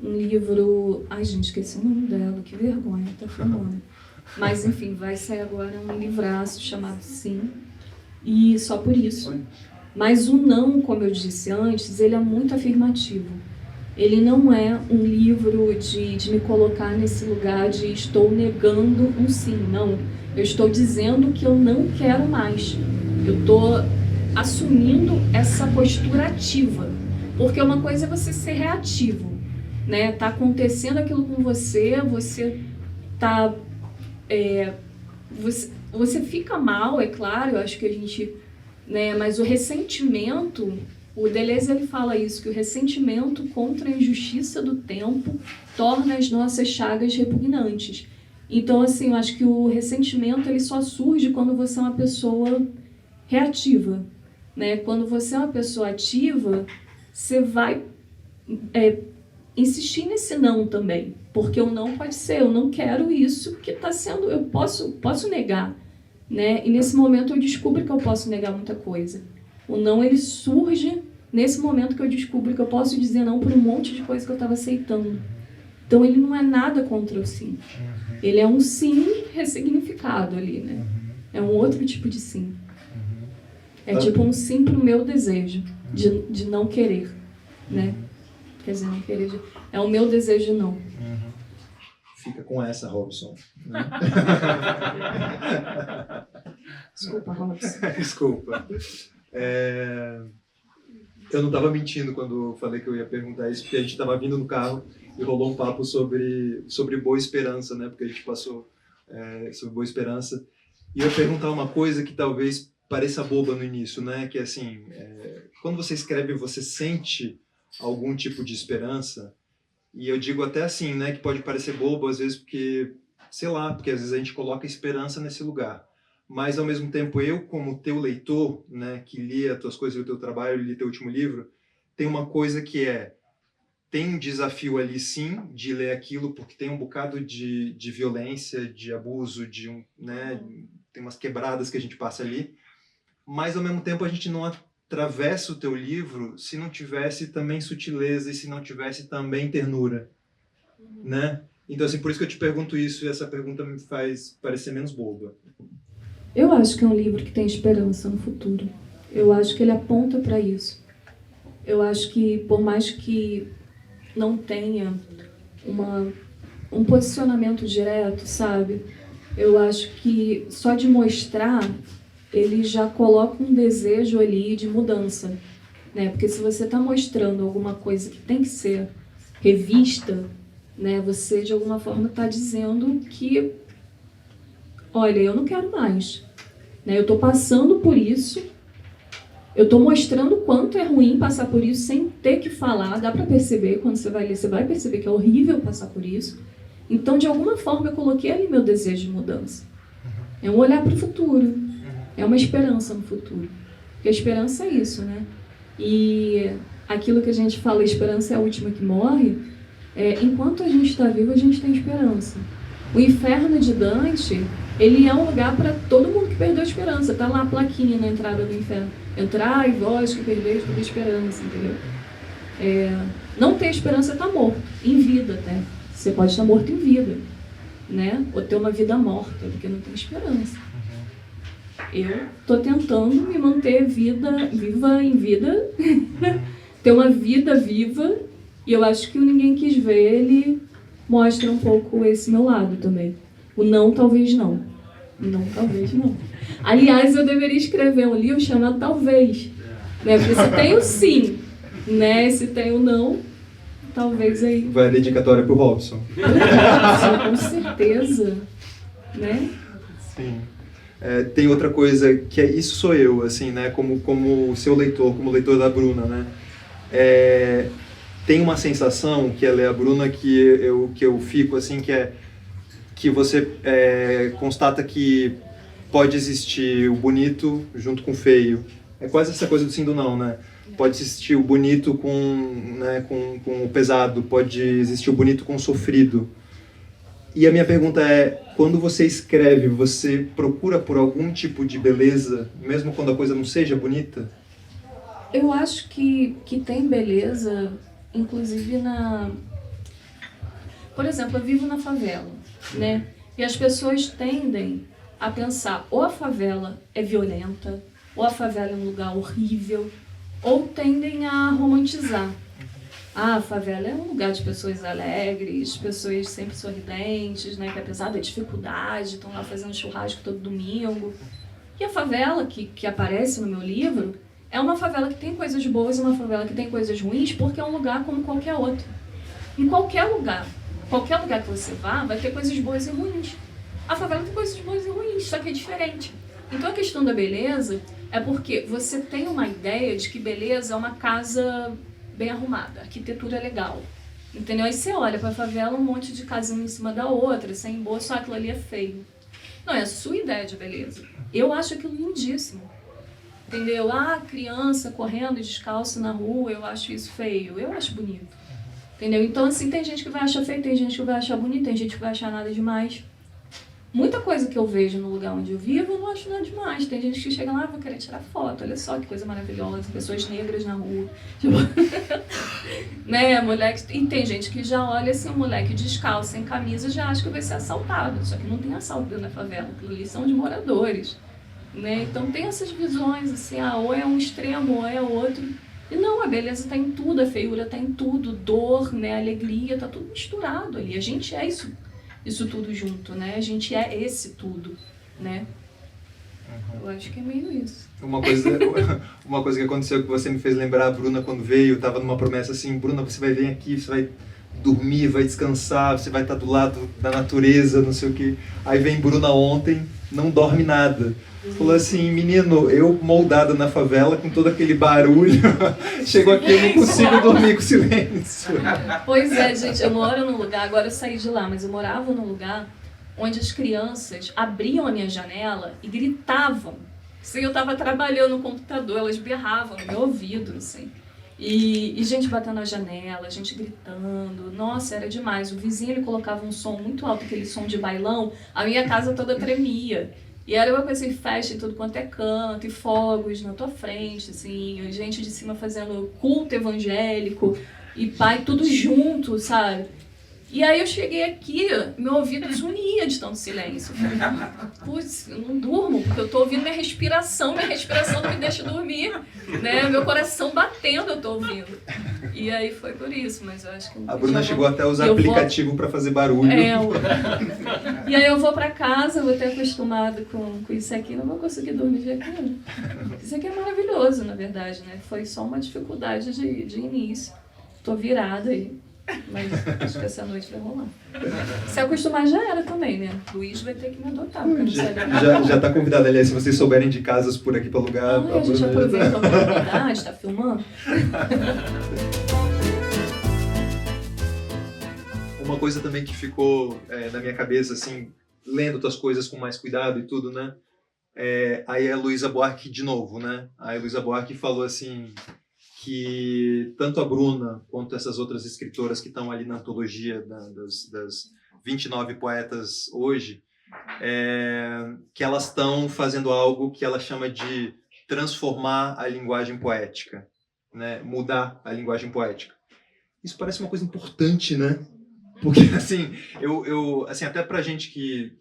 um livro... Ai, gente, esqueci o nome dela, que vergonha, tá falando. Mas, enfim, vai sair agora um livraço chamado Sim, e só por isso. Mas o Não, como eu disse antes, ele é muito afirmativo. Ele não é um livro de me colocar nesse lugar de estou negando um sim, não. Eu estou dizendo que eu não quero mais. Eu estou assumindo essa postura ativa. Porque uma coisa é você ser reativo, né? Tá acontecendo aquilo com você, você tá... Você fica mal, é claro, eu acho que a gente... né? Mas o ressentimento... O Deleuze, ele fala isso, que o ressentimento contra a injustiça do tempo torna as nossas chagas repugnantes. Então, assim, eu acho que o ressentimento ele só surge quando você é uma pessoa reativa, né? Quando você é uma pessoa ativa, você vai insistir nesse não também, porque o não pode ser, eu não quero isso que está sendo, eu posso negar, né? E nesse momento eu descubro que eu posso negar muita coisa. O não, ele surge nesse momento que eu descubro que eu posso dizer não por um monte de coisa que eu estava aceitando. Então ele não é nada contra o sim. Ele é um sim ressignificado ali, né? É um outro tipo de sim. É tipo um sim pro meu desejo de não querer, né? Quer dizer, não querer... É o meu desejo de não. Fica com essa, Robson. Né? Desculpa, Robson. Desculpa. Eu não estava mentindo quando falei que eu ia perguntar isso, porque a gente estava vindo no carro e rolou um papo sobre Boa Esperança, né? Porque a gente passou sobre Boa Esperança. E eu ia perguntar uma coisa que talvez pareça boba no início, né? Que é assim, quando você escreve, você sente algum tipo de esperança? E eu digo até assim, né? Que pode parecer bobo às vezes porque, sei lá, porque às vezes a gente coloca esperança nesse lugar. Mas, ao mesmo tempo, eu, como teu leitor, né, que lia as tuas coisas, o teu trabalho, li teu último livro, tem uma coisa que tem um desafio ali, sim, de ler aquilo, porque tem um bocado de violência, de abuso, né, tem umas quebradas que a gente passa ali, mas, ao mesmo tempo, a gente não atravessa o teu livro se não tivesse também sutileza e se não tivesse também ternura, né? Então, assim, por isso que eu te pergunto isso, e essa pergunta me faz parecer menos boba. Eu acho que é um livro que tem esperança no futuro. Eu acho que ele aponta para isso. Eu acho que, por mais que não tenha um posicionamento direto, sabe? Eu acho que só de mostrar, ele já coloca um desejo ali de mudança, né? Porque se você está mostrando alguma coisa que tem que ser revista, né? Você, de alguma forma, está dizendo que, olha, eu não quero mais, né? Eu estou passando por isso, eu estou mostrando o quanto é ruim passar por isso sem ter que falar. Dá para perceber, quando você vai ler, você vai perceber que é horrível passar por isso. Então, de alguma forma, eu coloquei ali meu desejo de mudança. É um olhar para o futuro, é uma esperança no futuro. Porque a esperança é isso, né? E aquilo que a gente fala, a esperança é a última que morre, enquanto a gente está vivo, a gente tem esperança. O inferno de Dante, ele é um lugar para todo mundo que perdeu a esperança. Está lá a plaquinha na entrada do inferno. Entrai, vós que perdeis toda a esperança, entendeu? Não ter esperança está morto, em vida até. Você pode estar morto em vida, né? Ou ter uma vida morta, porque não tem esperança. Eu estou tentando me manter viva em vida, ter uma vida viva, e eu acho que o Ninguém Quis Ver, ele mostra um pouco esse meu lado também. O não, talvez não. Não, talvez não. Aliás, eu deveria escrever um livro chamado Talvez, né? Porque se tem o sim, né? Se tem o não, talvez aí... Vai a dedicatória pro Robson. Com certeza, né? Sim. Tem outra coisa que isso sou eu, assim, né? Como seu leitor, como leitor da Bruna, né? Tem uma sensação que ela é a Bruna que eu fico, assim, que você constata que pode existir o bonito junto com o feio. É quase essa coisa do sim do não, né? Pode existir o bonito com o pesado, pode existir o bonito com o sofrido. E a minha pergunta é, quando você escreve, você procura por algum tipo de beleza, mesmo quando a coisa não seja bonita? Eu acho que tem beleza, inclusive Por exemplo, eu vivo na favela, né? E as pessoas tendem a pensar, ou a favela é violenta, ou a favela é um lugar horrível, ou tendem a romantizar. A favela é um lugar de pessoas alegres, pessoas sempre sorridentes, né? Que apesar da dificuldade, estão lá fazendo churrasco todo domingo. E a favela que aparece no meu livro é uma favela que tem coisas boas e uma favela que tem coisas ruins, porque é um lugar como qualquer outro. Em qualquer lugar que você vá, vai ter coisas boas e ruins. A favela tem coisas boas e ruins, só que é diferente. Então a questão da beleza é porque você tem uma ideia de que beleza é uma casa bem arrumada, a arquitetura é legal, entendeu? Aí você olha pra favela, um monte de casinha em cima da outra, sem bolso, aquilo ali é feio. Não, é a sua ideia de beleza. Eu acho aquilo lindíssimo, entendeu? Criança correndo descalço na rua, eu acho isso feio, eu acho bonito, entendeu? Então, assim, tem gente que vai achar feio, tem gente que vai achar bonito, tem gente que vai achar nada demais. Muita coisa que eu vejo no lugar onde eu vivo, eu não acho nada demais. Tem gente que chega lá, vou querer tirar foto, olha só que coisa maravilhosa, pessoas negras na rua. Tipo, né, moleque. E tem gente que já olha assim, um moleque descalço, sem camisa, já acha que vai ser assaltado. Só que não tem assalto dentro da favela, aquilo ali são de moradores. Né? Então tem essas visões, assim, ou é um extremo, ou é outro. E não, a beleza está em tudo, a feiura está em tudo, dor, né, alegria, está tudo misturado ali. A gente é isso tudo junto, né? A gente é esse tudo, né? Eu acho que é meio isso. Uma coisa que aconteceu que você me fez lembrar, a Bruna, quando veio, estava numa promessa assim, Bruna, você vai vir aqui, você vai dormir, vai descansar, você vai estar do lado da natureza, não sei o quê. Aí vem Bruna ontem, não dorme nada. Falou assim, menino, eu moldada na favela, com todo aquele barulho, chego aqui e não consigo dormir com silêncio. Pois é, gente, eu moro num lugar, agora eu saí de lá, mas eu morava num lugar onde as crianças abriam a minha janela e gritavam. Se eu estava trabalhando no computador, elas berravam no meu ouvido, assim. E gente batendo na janela, gente gritando, nossa, era demais. O vizinho, ele colocava um som muito alto, aquele som de bailão, a minha casa toda tremia. E era uma coisa assim, festa em tudo quanto é canto, e fogos na tua frente, assim, gente de cima fazendo culto evangélico, e pai tudo junto, sabe? E aí eu cheguei aqui, meu ouvido desunia de tanto silêncio. Eu falei, putz, eu não durmo, porque eu tô ouvindo minha respiração não me deixa dormir, né? Meu coração batendo eu tô ouvindo. E aí foi por isso, mas eu acho que... A Bruna chegou até a usar aplicativo para fazer barulho. E aí eu vou pra casa, vou ter acostumado com isso aqui, não vou conseguir dormir de aqui. Isso aqui é maravilhoso, na verdade, né? Foi só uma dificuldade de início. Tô virada aí. Mas acho que essa noite vai rolar. Se acostumar já era também, né? Luiz vai ter que me adotar. Já tá convidado, aliás, se vocês souberem de casas por aqui para alugar. A gente aproveita a oportunidade, tá filmando. Uma coisa também que ficou na minha cabeça, assim, lendo tuas coisas com mais cuidado e tudo, né? Aí a Luísa Buarque de novo, né? Aí a Luísa Buarque falou assim... que tanto a Bruna quanto essas outras escritoras que estão ali na antologia das 29 poetas hoje, que elas estão fazendo algo que ela chama de transformar a linguagem poética, né? Mudar a linguagem poética. Isso parece uma coisa importante, né? Porque, assim, assim, até pra gente que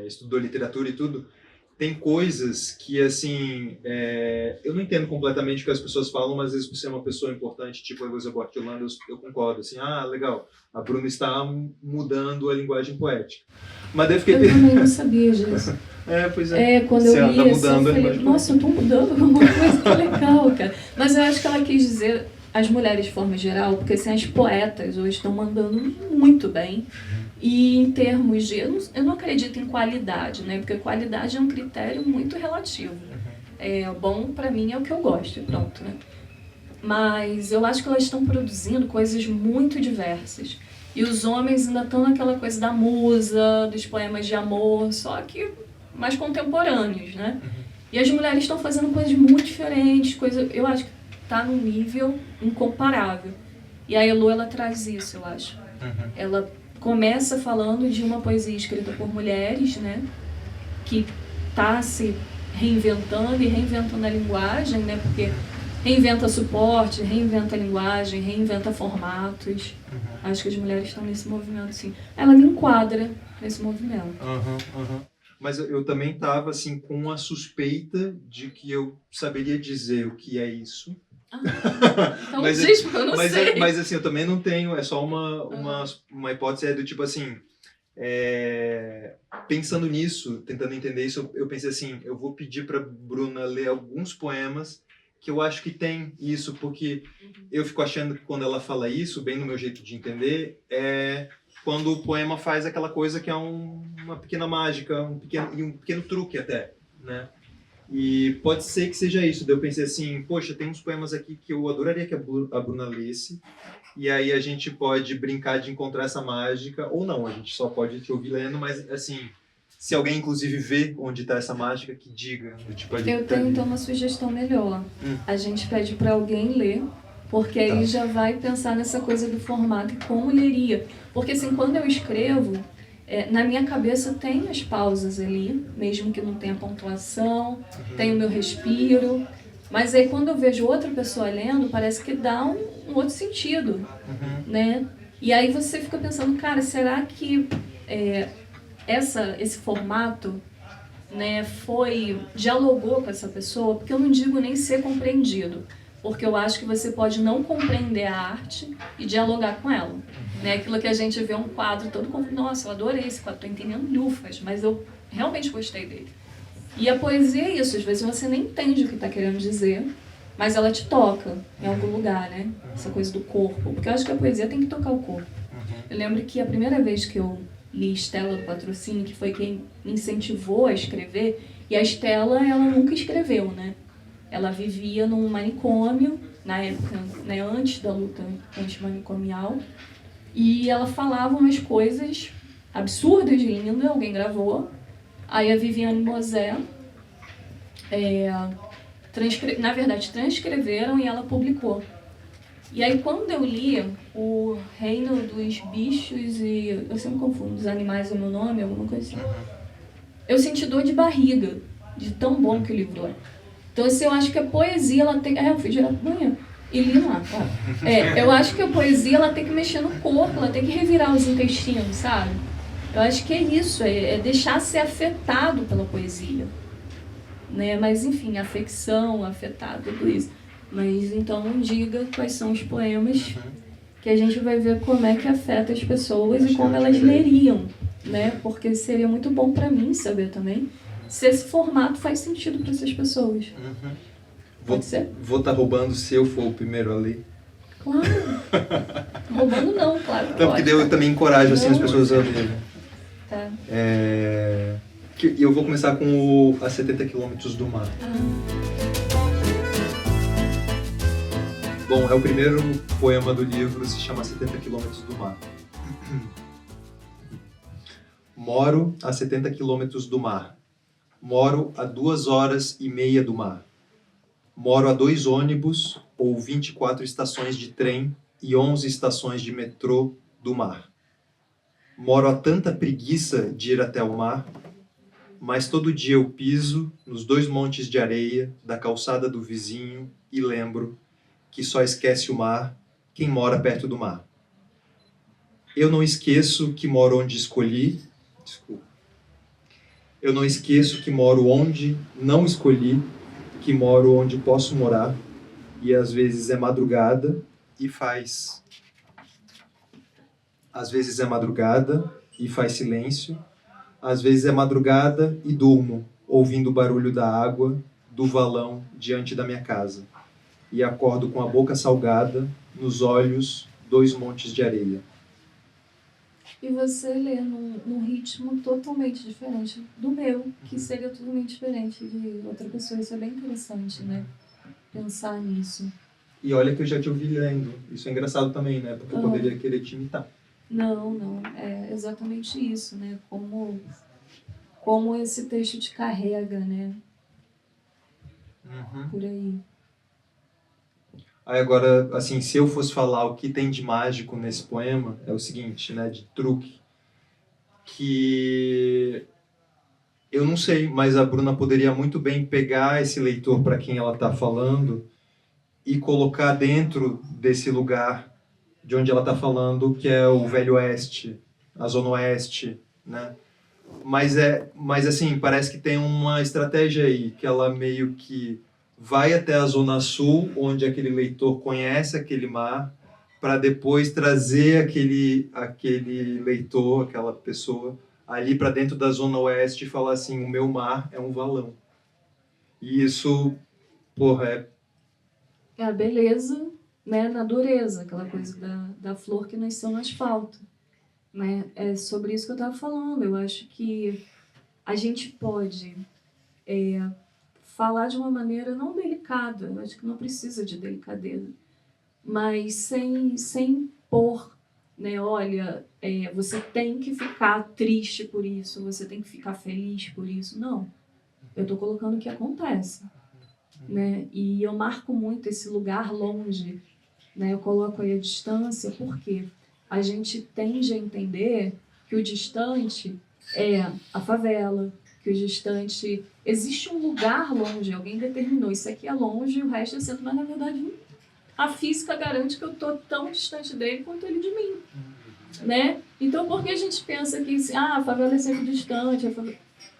estudou literatura e tudo, tem coisas que, assim, eu não entendo completamente o que as pessoas falam, mas às vezes por ser uma pessoa importante, tipo a Luísa Buarque de Holanda, eu concordo, assim, legal, a Bruna está mudando a linguagem poética. Mas daí eu também não sabia disso. Pois é. Quando eu li isso, eu falei, nossa, eu tô mudando alguma coisa, que legal, cara. Mas eu acho que ela quis dizer, as mulheres de forma geral, porque assim, as poetas hoje estão mandando muito bem. E em termos de... Eu não acredito em qualidade, né? Porque qualidade é um critério muito relativo. Bom, pra mim, é o que eu gosto, pronto, né? Mas eu acho que elas estão produzindo coisas muito diversas. E os homens ainda estão naquela coisa da musa, dos poemas de amor, só que mais contemporâneos, né? E as mulheres estão fazendo coisas muito diferentes, eu acho que tá num nível incomparável. E a Elo, ela traz isso, eu acho. Ela começa falando de uma poesia escrita por mulheres, né, que está se reinventando e reinventando a linguagem, né, porque reinventa suporte, reinventa a linguagem, reinventa formatos. Acho que as mulheres estão nesse movimento, sim. Ela me enquadra nesse movimento. Mas eu também estava assim, com a suspeita de que eu saberia dizer o que é isso. Então diz, eu não sei. Mas assim, eu também não tenho, é só uma hipótese do tipo assim, pensando nisso, tentando entender isso, eu pensei assim, eu vou pedir para Bruna ler alguns poemas que eu acho que tem isso, porque eu fico achando que quando ela fala isso, bem no meu jeito de entender, é quando o poema faz aquela coisa que é uma pequena mágica, um pequeno truque até, né? E pode ser que seja isso. Daí eu pensei assim, poxa, tem uns poemas aqui que eu adoraria que a Bruna lesse, e aí a gente pode brincar de encontrar essa mágica, ou não, a gente só pode te ouvir lendo, mas assim, se alguém inclusive vê onde está essa mágica, que diga. Tipo, eu tenho então uma sugestão melhor. A gente pede para alguém ler, porque aí já vai pensar nessa coisa do formato e como leria. Porque assim, quando eu escrevo, na minha cabeça tem as pausas ali, mesmo que não tenha pontuação, tem o meu respiro, mas aí quando eu vejo outra pessoa lendo, parece que dá um outro sentido, né? E aí você fica pensando, cara, será que esse formato, né, dialogou com essa pessoa? Porque eu não digo nem ser compreendido, porque eu acho que você pode não compreender a arte e dialogar com ela. Né? Aquilo que a gente vê um quadro todo como, nossa, eu adorei esse quadro, estou entendendo lufas, mas eu realmente gostei dele. E a poesia é isso, às vezes você nem entende o que está querendo dizer, mas ela te toca em algum lugar, né? Essa coisa do corpo, porque eu acho que a poesia tem que tocar o corpo. Eu lembro que a primeira vez que eu li Estela do Patrocínio, que foi quem me incentivou a escrever, e a Estela, ela nunca escreveu, né? Ela vivia num manicômio, na época, né, antes da luta antimanicomial, e ela falava umas coisas absurdas de linda, alguém gravou. Aí a Viviane Mosé, na verdade, transcreveram e ela publicou. E aí quando eu li O Reino dos Bichos e... eu sempre confundo, dos animais é meu nome, alguma coisa assim. Eu senti dor de barriga, de tão bom que o livro é. Então assim, eu acho que a poesia, ela tem... eu fui direto amanhã. E li lá, ó. Eu acho que a poesia ela tem que mexer no corpo, ela tem que revirar os intestinos, sabe? Eu acho que é isso, é deixar ser afetado pela poesia. Né? Mas, enfim, afecção, afetar, tudo isso. Mas, então, não diga quais são os poemas que a gente vai ver como é que afeta as pessoas e como elas leriam, né? Porque seria muito bom para mim saber também se esse formato faz sentido para essas pessoas. Pode ser? Vou estar roubando se eu for o primeiro a ler. Claro. Roubando não, claro. Não, porque eu também encorajo assim, as pessoas a lerem. Tá. E eu vou começar com A 70 Quilômetros do Mar. Bom, é o primeiro poema do livro, se chama 70 Quilômetros do Mar. Moro a 70 quilômetros do mar. Moro a 2h30 do mar. Moro a 2 ônibus ou 24 estações de trem e 11 estações de metrô do mar. Moro a tanta preguiça de ir até o mar, mas todo dia eu piso nos 2 montes de areia da calçada do vizinho e lembro que só esquece o mar quem mora perto do mar. Eu não esqueço que moro onde escolhi. Desculpa. Eu não esqueço que moro onde não escolhi, que moro onde posso morar, e às vezes é madrugada e faz. Às vezes é madrugada e faz silêncio, às vezes é madrugada e durmo, ouvindo o barulho da água do valão diante da minha casa, e acordo com a boca salgada, nos olhos 2 montes de areia. E você lê num ritmo totalmente diferente do meu, que seria totalmente diferente de outra pessoa. Isso é bem interessante, né? Pensar nisso. E olha que eu já te ouvi lendo. Isso é engraçado também, né? Porque eu poderia querer te imitar. Não. É exatamente isso, né? Como esse texto te carrega, né? Por aí. Aí agora, assim, se eu fosse falar o que tem de mágico nesse poema, é o seguinte, né, de truque, que eu não sei, mas a Bruna poderia muito bem pegar esse leitor para quem ela está falando e colocar dentro desse lugar de onde ela está falando, que é o Velho Oeste, a Zona Oeste, né? Mas assim, parece que tem uma estratégia aí, que ela meio que vai até a Zona Sul, onde aquele leitor conhece aquele mar, para depois trazer aquele leitor, aquela pessoa, ali para dentro da Zona Oeste e falar assim, o meu mar é um valão. E isso, porra, é a beleza, né, na dureza, aquela coisa da flor que nasceu no asfalto. Né? É sobre isso que eu estava falando. Eu acho que a gente pode falar de uma maneira não delicada, eu acho que não precisa de delicadeza, mas sem pôr, né? Olha, você tem que ficar triste por isso, você tem que ficar feliz por isso. Não, eu estou colocando o que acontece. Né? E eu marco muito esse lugar longe, né? Eu coloco aí a distância, porque a gente tende a entender que o distante é a favela, que o distante... Existe um lugar longe, alguém determinou, isso aqui é longe e o resto é centro, mas na verdade a física garante que eu estou tão distante dele quanto ele de mim. Né? Então por que a gente pensa que a favela é sempre distante?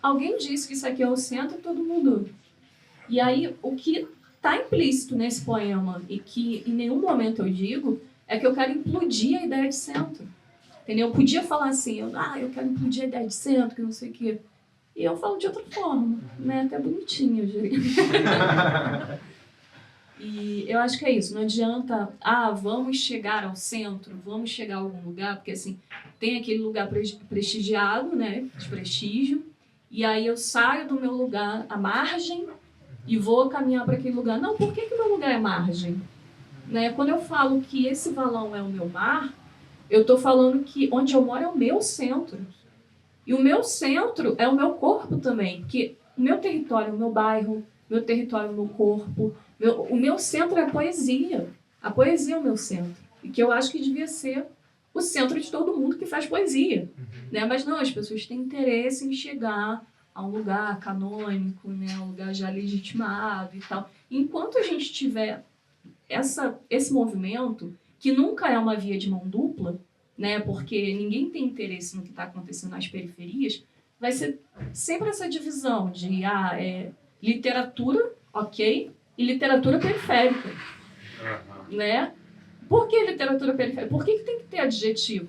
Alguém disse que isso aqui é o centro e todo mundo... E aí, o que está implícito nesse poema, e que em nenhum momento eu digo, é que eu quero implodir a ideia de centro. Entendeu? Eu podia falar assim, eu quero implodir a ideia de centro, que não sei o quê. E eu falo de outra forma, né? Até bonitinho, eu diria. E eu acho que é isso, não adianta, vamos chegar ao centro, vamos chegar a algum lugar, porque assim, tem aquele lugar prestigiado, né? De prestígio, e aí eu saio do meu lugar à margem, e vou caminhar para aquele lugar. Não, por que meu lugar é margem? Né? Quando eu falo que esse valão é o meu mar, eu estou falando que onde eu moro é o meu centro. E o meu centro é o meu corpo também, porque o meu território é o meu bairro, meu território é o meu corpo, o meu centro é a poesia. A poesia é o meu centro. E que eu acho que devia ser o centro de todo mundo que faz poesia. Né? Mas não, as pessoas têm interesse em chegar a um lugar canônico, né, um lugar já legitimado e tal. Enquanto a gente estiver esse movimento, que nunca é uma via de mão dupla, né, porque ninguém tem interesse no que está acontecendo nas periferias, vai ser sempre essa divisão de literatura, ok, e literatura periférica. Né? Por que literatura periférica? Por que tem que ter adjetivo?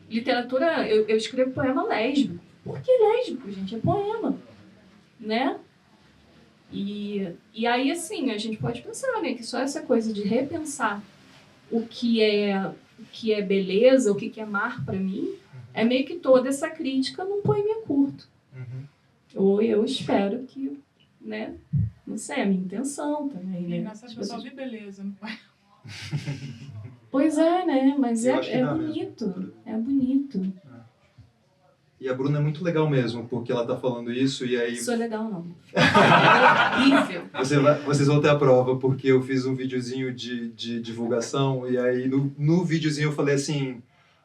Literatura, eu escrevo poema lésbico. Por que lésbico, gente? É poema. Né? E aí, assim, a gente pode pensar, né, que só essa coisa de repensar o que é beleza, o que é mar para mim, é meio que toda essa crítica num poeminha curto. Ou eu espero que, né, não sei, é a minha intenção também, né? Nessa pessoa de beleza, não vai. Pois é, né? Mas é bonito. É bonito. E a Bruna é muito legal mesmo, porque ela tá falando isso e aí... Sou legal, não. É horrível. Vocês vão ter a prova, porque eu fiz um videozinho de divulgação e aí no videozinho eu falei assim,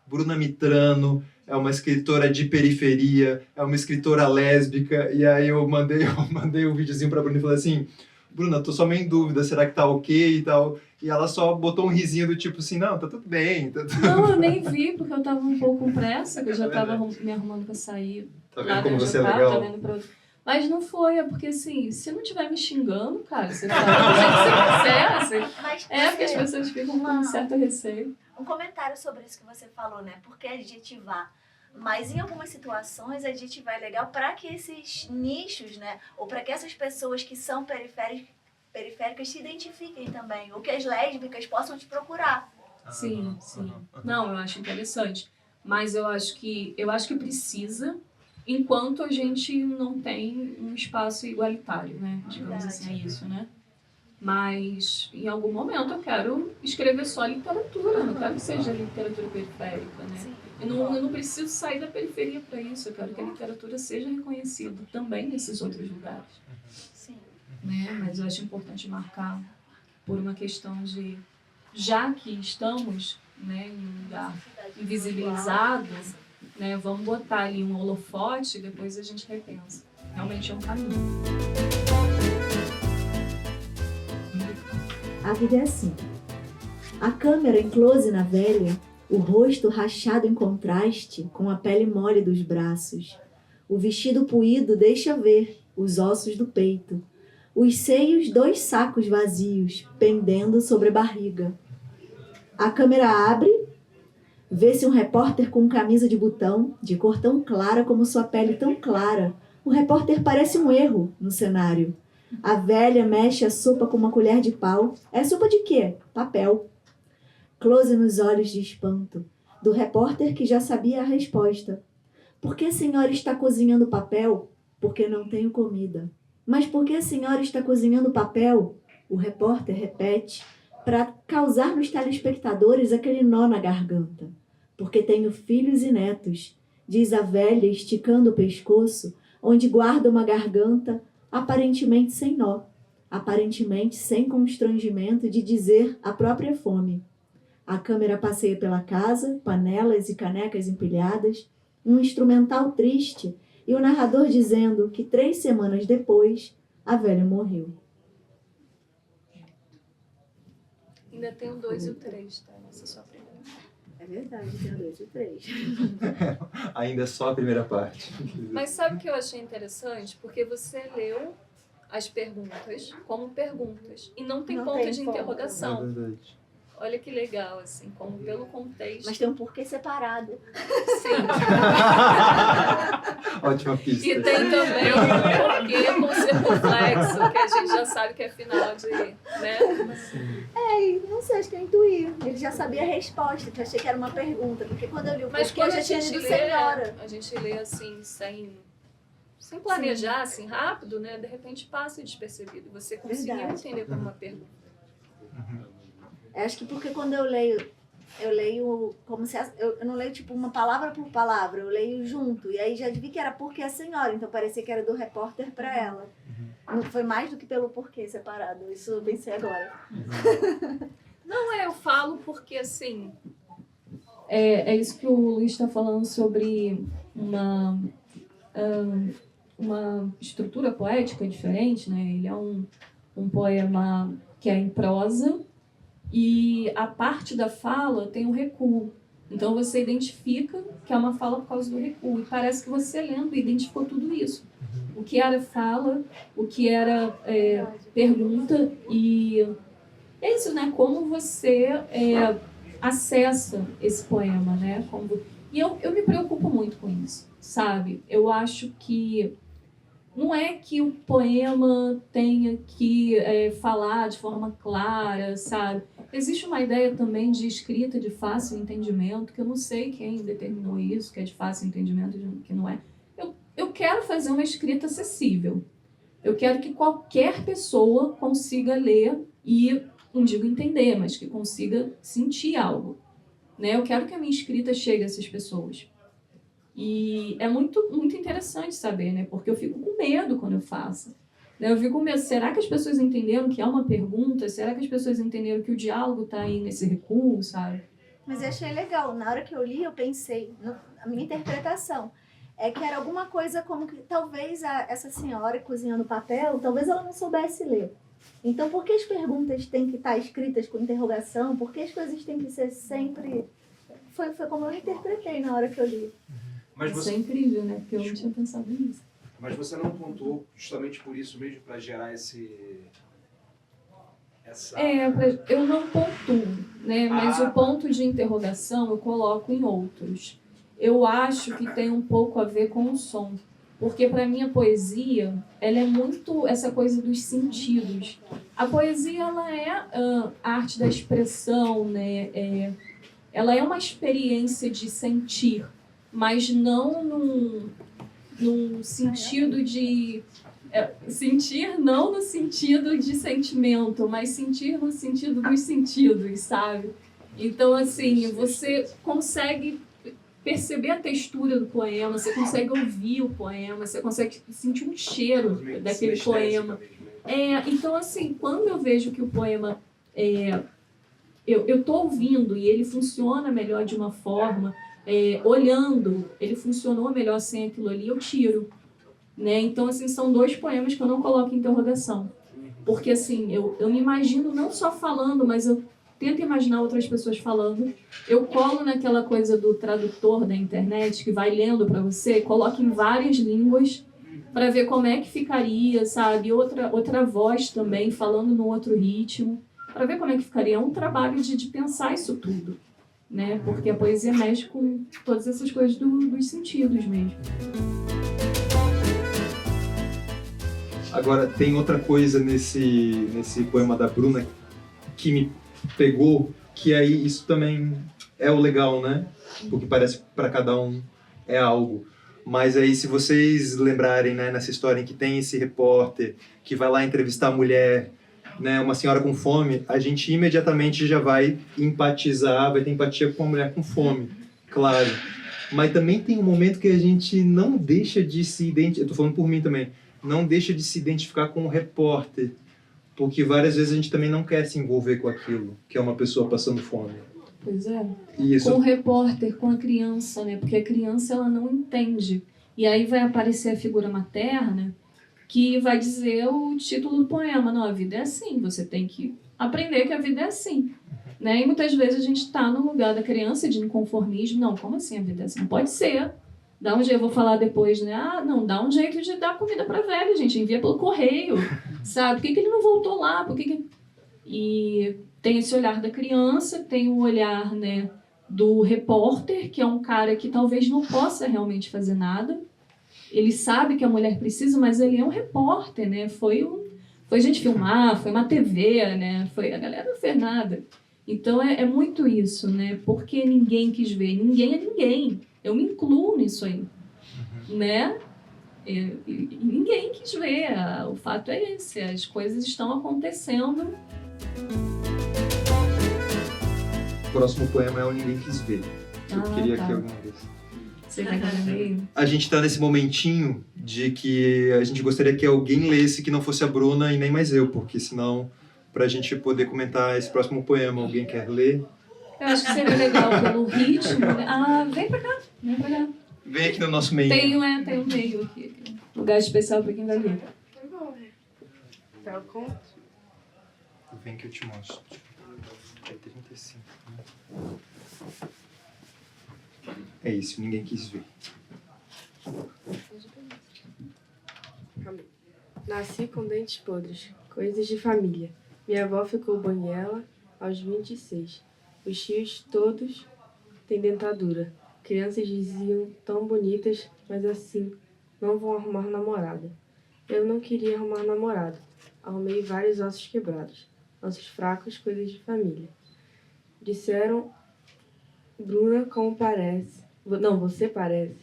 Bruna Mitrano é uma escritora de periferia, é uma escritora lésbica, e aí eu mandei um videozinho pra Bruna e falei assim, Bruna, tô só meio em dúvida, será que tá ok e tal? E ela só botou um risinho do tipo assim, não, tá tudo bem. Não, eu nem vi, porque eu tava um pouco com pressa, que eu já tava me arrumando pra sair. Tá vendo como você é legal? Tá vendo Mas não foi, é porque assim, se não estiver me xingando, cara, você fala do jeito que você quiser, assim. Mas porque as pessoas ficam com um certo receio. Um comentário sobre isso que você falou, né? Por que adjetivar? Mas em algumas situações, adjetivar é legal para que esses nichos, né? Ou para que essas pessoas que são periféricas se identifiquem também. Ou que as lésbicas possam te procurar. Sim. Não, eu acho interessante. Mas eu acho que precisa, enquanto a gente não tem um espaço igualitário, né? Digamos assim, é isso, né? Mas, em algum momento, eu quero escrever só literatura, eu não quero que seja literatura periférica, né? Sim. Eu não preciso sair da periferia para isso, eu quero que a literatura seja reconhecida também nesses outros lugares. Sim. Né? Mas eu acho importante marcar por uma questão de, já que estamos, né, em um lugar invisibilizado, né, vamos botar ali um holofote e depois a gente repensa. Realmente é um caminho. A vida é assim. A câmera em close na velha, o rosto rachado em contraste com a pele mole dos braços. O vestido puído deixa ver os ossos do peito. Os seios, 2 sacos vazios, pendendo sobre a barriga. A câmera abre, vê-se um repórter com camisa de botão, de cor tão clara como sua pele tão clara. O repórter parece um erro no cenário. A velha mexe a sopa com uma colher de pau. É sopa de quê? Papel. Close nos olhos de espanto, do repórter que já sabia a resposta. Por que a senhora está cozinhando papel? Porque não tenho comida. Mas por que a senhora está cozinhando papel? O repórter repete, para causar nos telespectadores aquele nó na garganta. Porque tenho filhos e netos, diz a velha esticando o pescoço, onde guarda uma garganta aparentemente sem nó, aparentemente sem constrangimento de dizer a própria fome. A câmera passeia pela casa, panelas e canecas empilhadas, um instrumental triste e o narrador dizendo que 3 semanas depois a velha morreu. Ainda tem o 2 e o 3, tá? Essa é só a primeira. É verdade, tem o 2 e o 3. Ainda só a primeira parte. Mas sabe o que eu achei interessante? Porque você leu as perguntas como perguntas. E não tem Não ponto tem de ponto. interrogação. É verdade. Olha que legal, assim, como pelo contexto. Mas tem um porquê separado. Sim. Ótima pista. E tem também um porquê com circunflexo, que a gente já sabe que é final de, né? Não sei, acho que eu intuí. Ele já sabia a resposta, que eu achei que era uma pergunta. Porque quando eu li o Mas porquê, eu quando já a tinha gente lido lê, senhora. a gente lê assim, sem planejar, assim, rápido, né? De repente passa despercebido. Você conseguiu Verdade. entender como uma pergunta. Acho que porque quando eu leio como se... Eu não leio, tipo, uma palavra por palavra. Eu leio junto. E aí já vi que era porque a senhora. Então parecia que era do repórter para ela. Não foi mais do que pelo porquê separado. Isso eu pensei agora. Não, eu falo porque, assim, é isso que o Luiz está falando sobre uma estrutura poética diferente, né? Ele é um poema que é em prosa e a parte da fala tem um recuo. Então você identifica que é uma fala por causa do recuo. E parece que você lendo identificou tudo isso. O que era fala, o que era pergunta. E é isso, né? Como você acessa esse poema, né? E eu me preocupo muito com isso, sabe? Eu acho que não é que o poema tenha que falar de forma clara, sabe? Existe uma ideia também de escrita de fácil entendimento, que eu não sei quem determinou isso, que é de fácil entendimento, que não é. Eu quero fazer uma escrita acessível. Eu quero que qualquer pessoa consiga ler e, não digo entender, mas que consiga sentir algo, né? Eu quero que a minha escrita chegue a essas pessoas. E é muito, muito interessante saber, né? Porque eu fico com medo quando eu faço. Eu fico com medo. Será que as pessoas entenderam que é uma pergunta? Será que as pessoas entenderam que o diálogo está aí nesse recuo, sabe? Mas eu achei legal. Na hora que eu li, eu pensei, a minha interpretação é que era alguma coisa como que talvez essa senhora cozinhando papel, talvez ela não soubesse ler. Então, por que as perguntas têm que estar escritas com interrogação? Por que as coisas têm que ser sempre... Foi como eu interpretei na hora que eu li. Mas Isso é incrível, né? Porque eu não tinha pensado nisso. Mas você não pontuou justamente por isso mesmo, para gerar essa... Eu não pontuo, né? Mas o ponto de interrogação eu coloco em outros. Eu acho que tem um pouco a ver com o som. Porque para mim a poesia, ela é muito essa coisa dos sentidos. A poesia, ela é a arte da expressão, né? Ela é uma experiência de sentir, mas não num sentido de... sentir não no sentido de sentimento, mas sentir no sentido dos sentidos, sabe? Então, assim, você consegue perceber a textura do poema, você consegue ouvir o poema, você consegue sentir um cheiro daquele poema. Então, assim, quando eu vejo que o poema... eu estou ouvindo e ele funciona melhor de uma forma, olhando, ele funcionou melhor sem aquilo ali, eu tiro. Né? Então, assim, são 2 poemas que eu não coloco em interrogação. Porque, assim, eu me imagino não só falando, mas eu tento imaginar outras pessoas falando. Eu colo naquela coisa do tradutor da internet, que vai lendo para você, coloca em várias línguas para ver como é que ficaria, sabe? Outra voz também, falando num outro ritmo, para ver como é que ficaria. É um trabalho de pensar isso tudo, né? Porque a poesia mexe com todas essas coisas dos sentidos mesmo. Agora, tem outra coisa nesse poema da Bruna que me pegou, que aí isso também é o legal, né? Porque parece que para cada um é algo. Mas aí, se vocês lembrarem, né, nessa história em que tem esse repórter que vai lá entrevistar a mulher, né, uma senhora com fome, a gente imediatamente já vai empatizar, vai ter empatia com a mulher com fome, claro. Mas também tem um momento que a gente não deixa de se identificar, eu tô falando por mim também, não deixa de se identificar com o repórter, porque várias vezes a gente também não quer se envolver com aquilo, que é uma pessoa passando fome. Pois é. Isso. Com o repórter, com a criança, né? Porque a criança, ela não entende. E aí vai aparecer a figura materna que vai dizer o título do poema. Não, a vida é assim, você tem que aprender que a vida é assim. Né? E muitas vezes a gente está no lugar da criança de inconformismo. Não, como assim a vida é assim? Não pode ser. Dá um jeito, eu vou falar depois, né? Não, dá um jeito de dar comida para velho, gente. Envia pelo correio, sabe? Por que ele não voltou lá? E tem esse olhar da criança, tem o olhar, né, do repórter, que é um cara que talvez não possa realmente fazer nada. Ele sabe que a mulher precisa, mas ele é um repórter, né? Foi gente filmar, foi uma TV, né? A galera não fez nada. Então é muito isso, né? Porque ninguém quis ver. Ninguém é ninguém. Eu me incluo nisso aí, né? E ninguém quis ver. O fato é esse. As coisas estão acontecendo. O próximo poema é o Ninguém Quis Ver. Eu queria que alguém lesse. Você vai ver. A gente está nesse momentinho de que a gente gostaria que alguém lesse que não fosse a Bruna e nem mais eu, porque senão, pra gente poder comentar esse próximo poema, alguém quer ler? Eu acho que seria legal pelo ritmo, né? Vem pra cá. Vem aqui no nosso meio. Tem um meio aqui. Lugar especial pra quem vai ler. Tá bom. Vem que eu te mostro. É 35, né? É isso, ninguém quis ver. Nasci com dentes podres, coisas de família. Minha avó ficou banguela aos 26. Os tios todos têm dentadura. Crianças diziam tão bonitas, mas assim, não vão arrumar namorada. Eu não queria arrumar namorado. Arrumei vários ossos quebrados. Ossos fracos, coisas de família. Disseram, Bruna, como parece... Não, você parece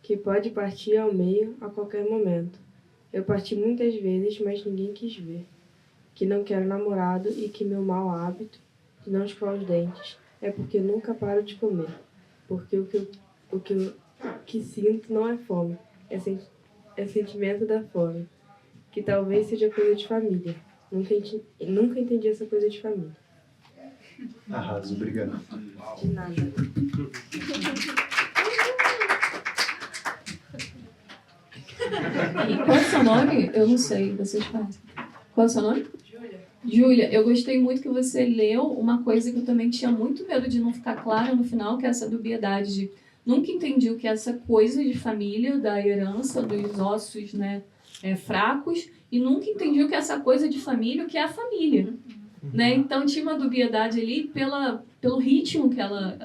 que pode partir ao meio a qualquer momento. Eu parti muitas vezes, mas ninguém quis ver. Que não quero namorado e que meu mau hábito de não escovar os dentes é porque nunca paro de comer. Porque o que sinto não é fome, é sentimento da fome. Que talvez seja coisa de família. Nunca entendi essa coisa de família. Arraso, obrigado. De nada. E qual é o seu nome? Eu não sei, vocês conhecem. Qual é o seu nome? Júlia, eu gostei muito que você leu uma coisa que eu também tinha muito medo de não ficar clara no final, que é essa dubiedade de nunca entendi o que é essa coisa de família, da herança, dos ossos, né, fracos, e nunca entendi o que é essa coisa de família, o que é a família. Né? Então tinha uma dubiedade ali pelo ritmo que ela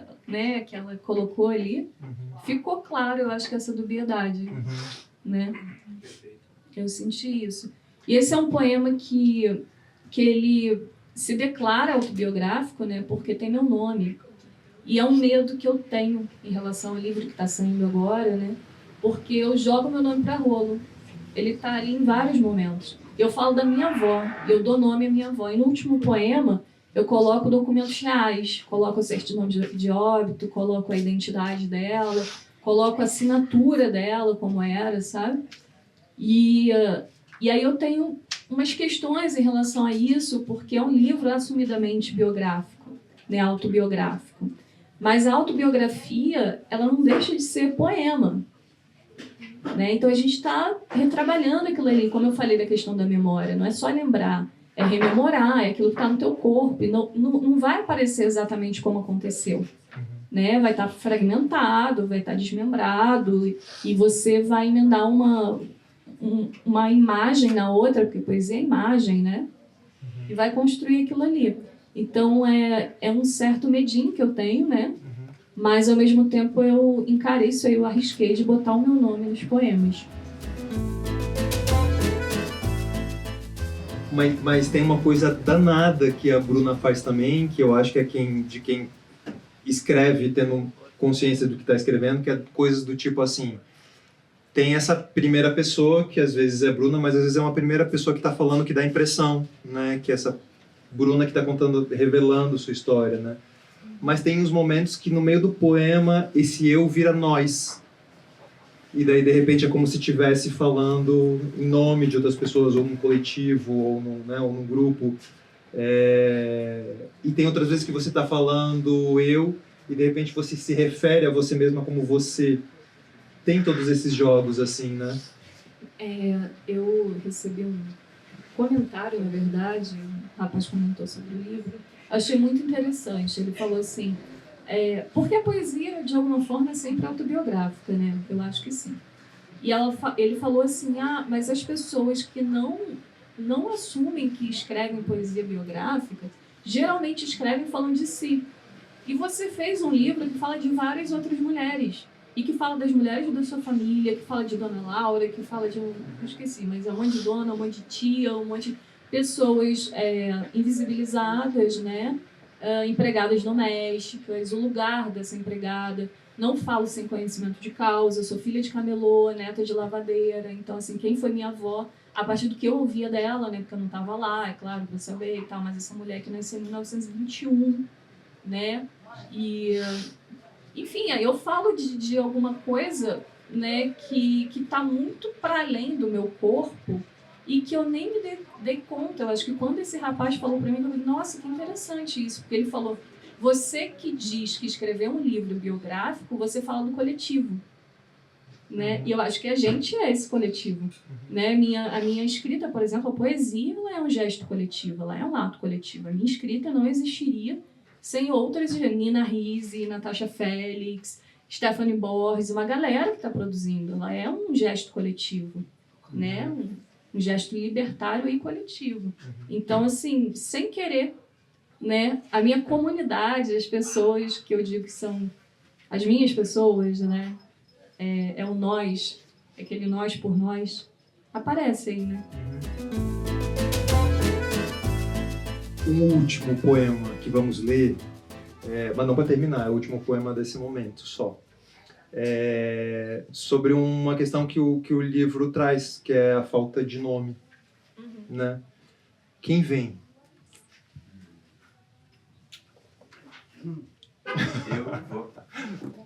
colocou ali. Ficou claro, eu acho que essa dubiedade. Né? Eu senti isso. E esse é um poema que ele se declara autobiográfico, né? Porque tem meu nome. E é um medo que eu tenho em relação ao livro que está saindo agora, né? Porque eu jogo meu nome para rolo. Ele está ali em vários momentos. Eu falo da minha avó, eu dou nome à minha avó. E no último poema, eu coloco documentos reais. Coloco a certidão de óbito, coloco a identidade dela, coloco a assinatura dela, como era, sabe? E aí eu tenho umas questões em relação a isso, porque é um livro assumidamente biográfico, né, autobiográfico. Mas a autobiografia, ela não deixa de ser poema. Né? Então a gente está retrabalhando aquilo ali, como eu falei da questão da memória. Não é só lembrar, é rememorar, é aquilo que está no teu corpo. E não vai aparecer exatamente como aconteceu. Né? Vai estar fragmentado, vai estar desmembrado, e você vai emendar uma imagem na outra, porque poesia é imagem, né? E vai construir aquilo ali. Então é um certo medinho que eu tenho, né? Mas ao mesmo tempo eu encarei isso aí, eu arrisquei de botar o meu nome nos poemas. Mas tem uma coisa danada que a Bruna faz também, que eu acho que é de quem escreve tendo consciência do que está escrevendo, que é coisas do tipo assim, tem essa primeira pessoa, que às vezes é Bruna, mas às vezes é uma primeira pessoa que está falando, que dá impressão, né? Que é essa Bruna que está contando, revelando sua história, né? Mas tem uns momentos que no meio do poema esse eu vira nós. E daí de repente é como se estivesse falando em nome de outras pessoas, ou num coletivo, ou num grupo. E tem outras vezes que você está falando eu, e de repente você se refere a você mesma como você. Tem todos esses jogos assim, né? Eu recebi um comentário, na verdade, um rapaz comentou sobre o livro. Achei muito interessante. Ele falou assim, porque a poesia, de alguma forma, é sempre autobiográfica, né? Eu acho que sim. E ele falou assim, mas as pessoas que não assumem que escrevem poesia biográfica, geralmente escrevem falando de si. E você fez um livro que fala de várias outras mulheres. E que fala das mulheres da sua família, que fala de Dona Laura, que fala de eu esqueci, mas é um monte de dona, um monte de tia, um monte de pessoas invisibilizadas, né? Empregadas domésticas, o lugar dessa empregada. Não falo sem conhecimento de causa, sou filha de camelô, neta de lavadeira. Então, assim, quem foi minha avó, a partir do que eu ouvia dela, né? Porque eu não estava lá, é claro, para saber e tal, mas essa mulher que nasceu em 1921, né? Enfim, aí eu falo de alguma coisa, né, que está muito para além do meu corpo e que eu nem me dei conta. Eu acho que quando esse rapaz falou para mim, eu falei, nossa, que interessante isso. Porque ele falou, você que diz que escreveu um livro biográfico, você fala do coletivo. né? E eu acho que a gente é esse coletivo, né? A minha escrita, por exemplo, a poesia, ela é um gesto coletivo, ela é um ato coletivo. A minha escrita não existiria sem outras, Nina Risi, Natasha Félix, Stephanie Borges, uma galera que está produzindo. Ela é um gesto coletivo, né? Um gesto libertário e coletivo. Então, assim, sem querer, né? A minha comunidade, as pessoas que eu digo que são as minhas pessoas, né? É o nós, aquele nós por nós, aparece aí, né? O último poema que vamos ler, mas não para terminar, é o último poema desse momento só. Sobre uma questão que o livro traz, que é a falta de nome. Né? Quem vem? Eu vou.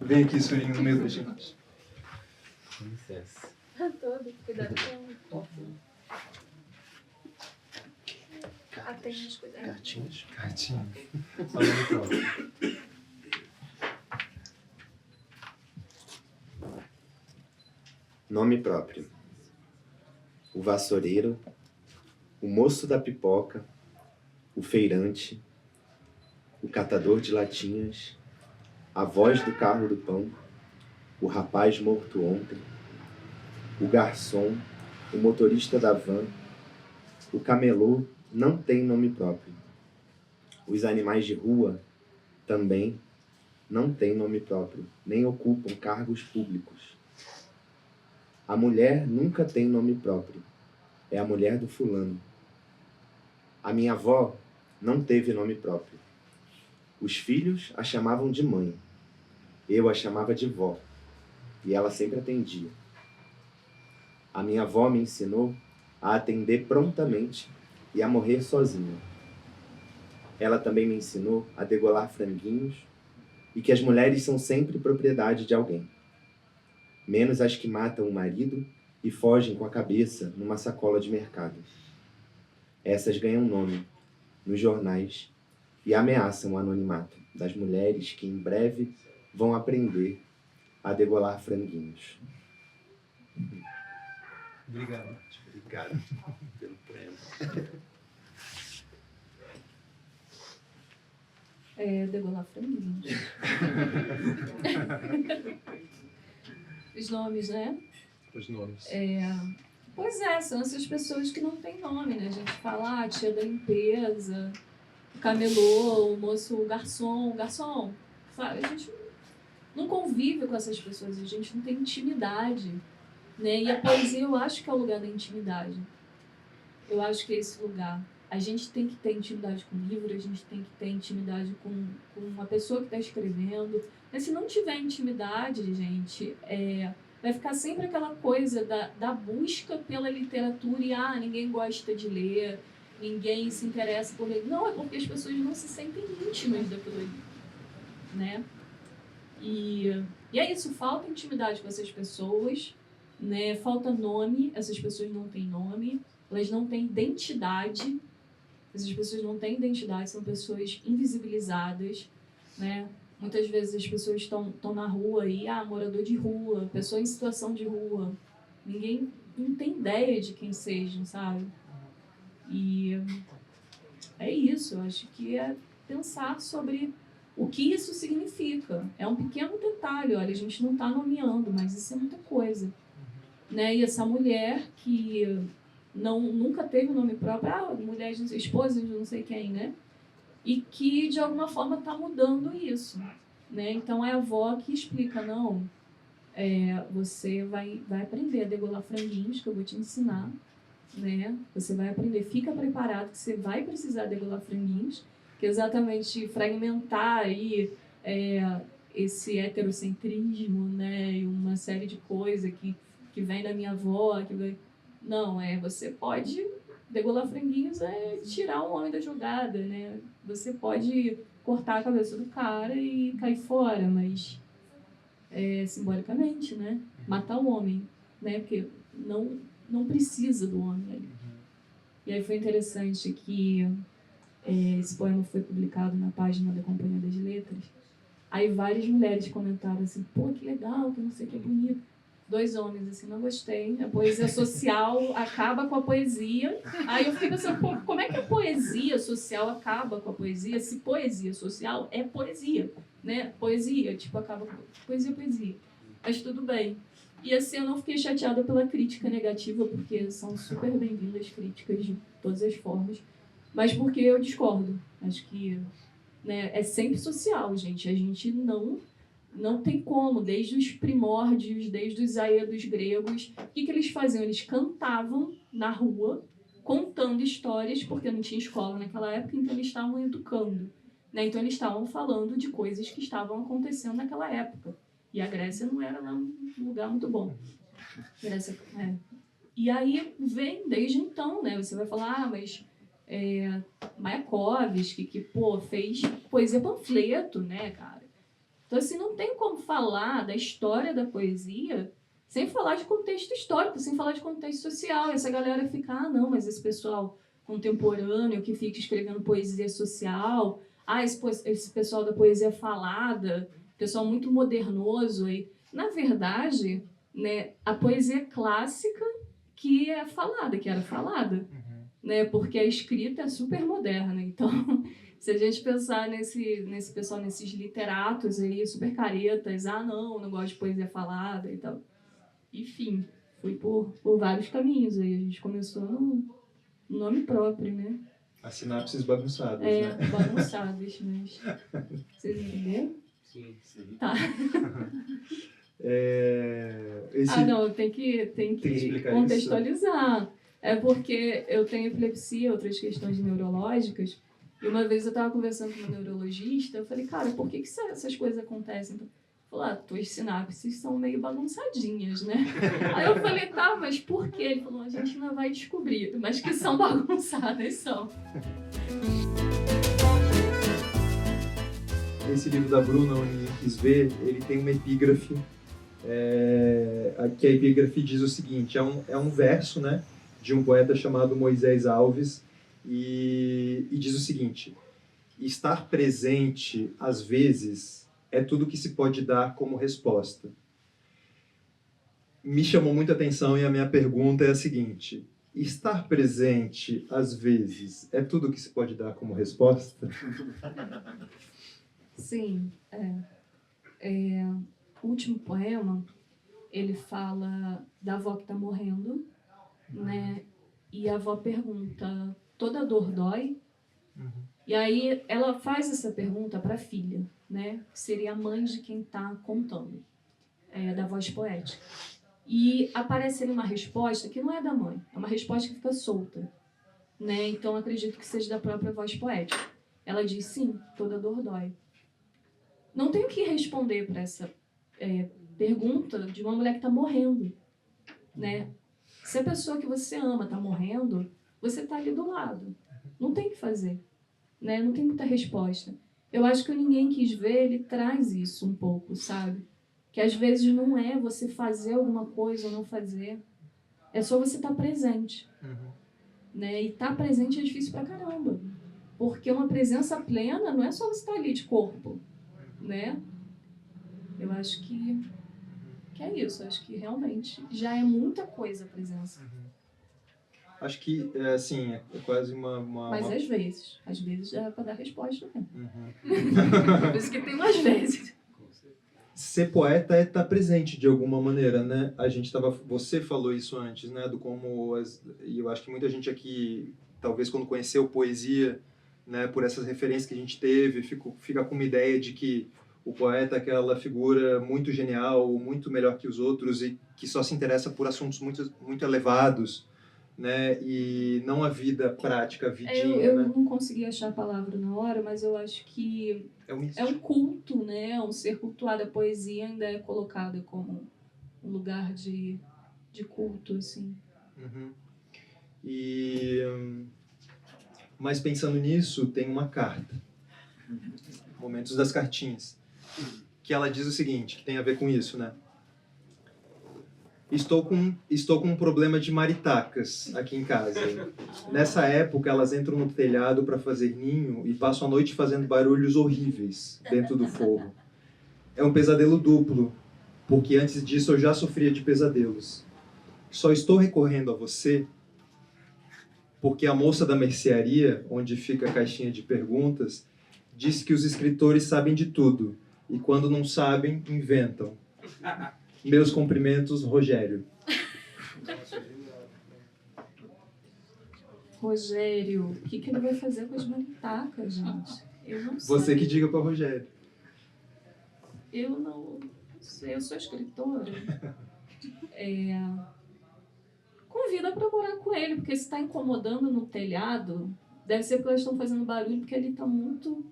Vem aqui, Surinho, no meio da gente. Com licença. Todo, cuidado com o tem uns cuidados. Cartinhas. Cartinha. Só no próximo. Nome próprio. O vassoureiro, o moço da pipoca, o feirante, o catador de latinhas, a voz do carro do pão, o rapaz morto ontem, o garçom, o motorista da van, o camelô não tem nome próprio. Os animais de rua também não têm nome próprio, nem ocupam cargos públicos. A mulher nunca tem nome próprio. É a mulher do fulano. A minha avó não teve nome próprio. Os filhos a chamavam de mãe. Eu a chamava de vó. E ela sempre atendia. A minha avó me ensinou a atender prontamente e a morrer sozinha. Ela também me ensinou a degolar franguinhos e que as mulheres são sempre propriedade de alguém. Menos as que matam o marido e fogem com a cabeça numa sacola de mercado. Essas ganham nome nos jornais e ameaçam o anonimato das mulheres que em breve vão aprender a degolar franguinhos. Obrigado. Obrigado pelo poema. Degolar franguinhos. Os nomes, né? Os nomes. Pois são essas pessoas que não têm nome, né? A gente fala a tia da limpeza, o camelô, o moço, o garçom, sabe? A gente não convive com essas pessoas, a gente não tem intimidade, né? E a poesia eu acho que é o lugar da intimidade. Eu acho que é esse lugar. A gente tem que ter intimidade com o livro, a gente tem que ter intimidade com a pessoa que está escrevendo. Mas se não tiver intimidade, gente, vai ficar sempre aquela coisa da busca pela literatura e ninguém gosta de ler, ninguém se interessa por ler. Não, é porque as pessoas não se sentem íntimas daquilo ali, né? E é isso, falta intimidade com essas pessoas, né? Falta nome, essas pessoas não têm nome, elas não têm identidade, essas pessoas não têm identidade, são pessoas invisibilizadas, né? Muitas vezes as pessoas estão na rua aí, morador de rua, pessoa em situação de rua. Ninguém não tem ideia de quem sejam, sabe? E é isso, eu acho que é pensar sobre o que isso significa. É um pequeno detalhe, olha, a gente não está nomeando, mas isso é muita coisa. Né? E essa mulher que nunca teve nome próprio, mulher, esposa de não sei quem, né? E que, de alguma forma, está mudando isso. Né? Então, é a avó que explica, não, você vai aprender a degolar franguinhos, que eu vou te ensinar. Né? Você vai aprender, fica preparado que você vai precisar degolar franguinhos, que é exatamente fragmentar aí, esse heterocentrismo, né? E uma série de coisas que vem da minha avó, Não, você pode degolar franguinhos, tirar um homem da jogada, né? Você pode cortar a cabeça do cara e cair fora, mas simbolicamente, né? Matar o homem, né? Porque não precisa do homem ali. E aí foi interessante que esse poema foi publicado na página da Companhia das Letras. Aí várias mulheres comentaram assim, pô, que legal, que não sei o que, bonito. 2 homens, assim, não gostei. A poesia social acaba com a poesia. Aí eu fiquei pensando, pô, como é que a poesia social acaba com a poesia, se poesia social é poesia, né? Poesia, tipo, acaba com poesia. Mas tudo bem. E assim, eu não fiquei chateada pela crítica negativa, porque são super bem-vindas críticas de todas as formas, mas porque eu discordo. Acho que, né, é sempre social, gente. A gente não tem como, desde os primórdios, desde os aedos gregos. O que eles faziam? Eles cantavam na rua, contando histórias, porque não tinha escola naquela época, então eles estavam educando, né? Então eles estavam falando de coisas que estavam acontecendo naquela época. E a Grécia não era lá um lugar muito bom. Grécia, E aí vem, desde então, né? Você vai falar, mas Mayakovsky, que pô, fez poesia panfleto, né, cara? Então, assim, não tem como falar da história da poesia sem falar de contexto histórico, sem falar de contexto social. E essa galera fica, não, mas esse pessoal contemporâneo que fica escrevendo poesia social, esse pessoal da poesia falada, pessoal muito modernoso. E, na verdade, né, a poesia clássica que era falada, né, porque a escrita é super moderna. Então, se a gente pensar nesse pessoal, nesses literatos aí, super caretas, não gosto de poesia falada e tal. Enfim, fui por vários caminhos aí. A gente começou no nome próprio, né? As sinapses bagunçadas, né? Bagunçadas, mas... Vocês entenderam? Sim. Tá. Tem que explicar contextualizar. É porque eu tenho epilepsia, outras questões neurológicas, e uma vez eu estava conversando com uma neurologista, eu falei, cara, por que essas coisas acontecem? Ele falou, tuas sinapses são meio bagunçadinhas, né? Aí eu falei, tá, mas por quê? Ele falou, a gente não vai descobrir, mas que são bagunçadas, são. Esse livro da Bruna, Onde Ninguém Quis Ver, ele tem uma epígrafe, que a epígrafe diz o seguinte, é um verso, né, de um poeta chamado Moisés Alves, e diz o seguinte: estar presente, às vezes, é tudo que se pode dar como resposta. Me chamou muita atenção e a minha pergunta é a seguinte: estar presente, às vezes, é tudo que se pode dar como resposta? Sim. O último poema, ele fala da avó que está morrendo, né? E a avó pergunta, toda dor dói? E aí ela faz essa pergunta para a filha, né? Que seria a mãe de quem está contando, da voz poética. E aparece ali uma resposta que não é da mãe, é uma resposta que fica solta, né? Então acredito que seja da própria voz poética. Ela diz, sim, toda dor dói. Não tenho o que responder para essa pergunta de uma mulher que está morrendo, né? Se a pessoa que você ama está morrendo, você está ali do lado. Não tem o que fazer, né? Não tem muita resposta. Eu acho que o Ninguém Quis Ver, ele traz isso um pouco, sabe? Que às vezes não é você fazer alguma coisa ou não fazer. É só você estar presente. Né? E estar presente é difícil pra caramba. Porque uma presença plena não é só você estar ali de corpo, né? Eu acho que é isso. Eu acho que realmente já é muita coisa a presença. Acho que, assim, é quase uma... Mas às vezes dá pra dar resposta, né? Por isso que tem umas vezes. Ser poeta é estar presente de alguma maneira, né? Você falou isso antes, né? Do como e eu acho que muita gente aqui, talvez quando conheceu poesia, né? Por essas referências que a gente teve, fica com uma ideia de que o poeta é aquela figura muito genial, muito melhor que os outros e que só se interessa por assuntos muito, muito elevados, né? E não a vida prática, a vidinha, eu né? não consegui achar a palavra na hora, mas eu acho que é um culto, né? É um ser cultuado. A poesia ainda é colocada como um lugar de culto, assim. Mas pensando nisso, tem uma carta, Momentos das Cartinhas, que ela diz o seguinte, que tem a ver com isso, né? Estou com um problema de maritacas aqui em casa. Nessa época, elas entram no telhado para fazer ninho e passam a noite fazendo barulhos horríveis dentro do forro. É um pesadelo duplo. porque antes disso eu já sofria de pesadelos. Só estou recorrendo a você porque a moça da mercearia, onde fica a caixinha de perguntas, disse que os escritores sabem de tudo e quando não sabem, inventam. Meus cumprimentos, Rogério. Rogério, o que ele vai fazer com as maritacas, gente? Eu não sei. Você que diga para Rogério. Eu não sei, eu sou escritora. Convida para morar com ele, porque se está incomodando no telhado, deve ser porque elas estão fazendo barulho, porque ele está muito...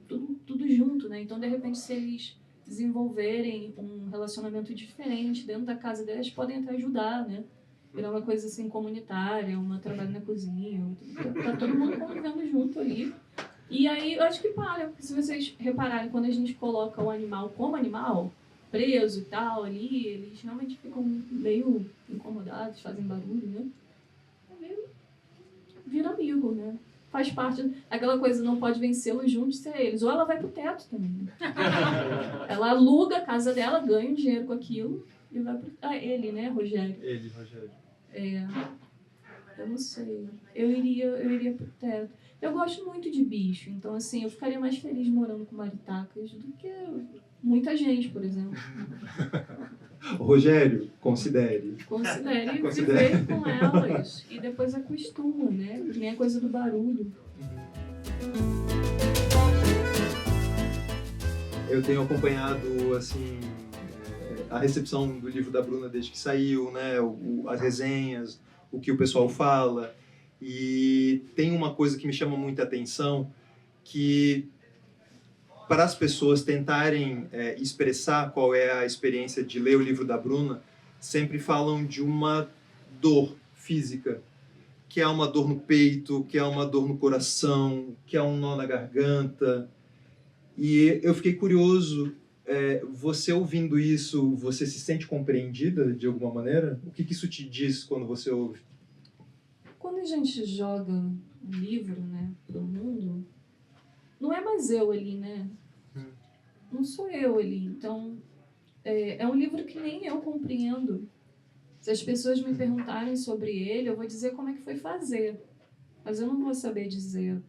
Tudo junto, né? Então, de repente, se eles desenvolverem um relacionamento diferente dentro da casa deles, podem até ajudar, né? Virar uma coisa assim comunitária, uma trabalho na cozinha, tá todo mundo convivendo junto ali. E aí eu acho que para, porque se vocês repararem, quando a gente coloca o animal como animal, preso e tal ali, eles realmente ficam meio incomodados, fazem barulho, né? Vira amigo, né? Faz parte daquela coisa, não pode vencê-los juntos ser eles. Ou ela vai pro teto também. Ela aluga a casa dela, ganha um dinheiro com aquilo e vai pro... ele, né, Rogério? Ele, Rogério. Eu não sei. Eu iria pro teto. Eu gosto muito de bicho, então assim, eu ficaria mais feliz morando com maritacas do que muita gente, por exemplo. Rogério, considere. Considere viver com elas e depois acostuma, né? Que nem a coisa do barulho. Eu tenho acompanhado, assim, a recepção do livro da Bruna desde que saiu, né? As resenhas, o que o pessoal fala. E tem uma coisa que me chama muita atenção, que para as pessoas tentarem expressar qual é a experiência de ler o livro da Bruna, sempre falam de uma dor física, que é uma dor no peito, que é uma dor no coração, que é um nó na garganta. E eu fiquei curioso, você ouvindo isso, você se sente compreendida de alguma maneira? O que isso te diz quando você ouve? Quando a gente joga um livro, né, pro mundo, não é mais eu ali, né? Não sou eu ali. Então, é um livro que nem eu compreendo. Se as pessoas me perguntarem sobre ele, eu vou dizer como é que foi fazer. Mas eu não vou saber dizer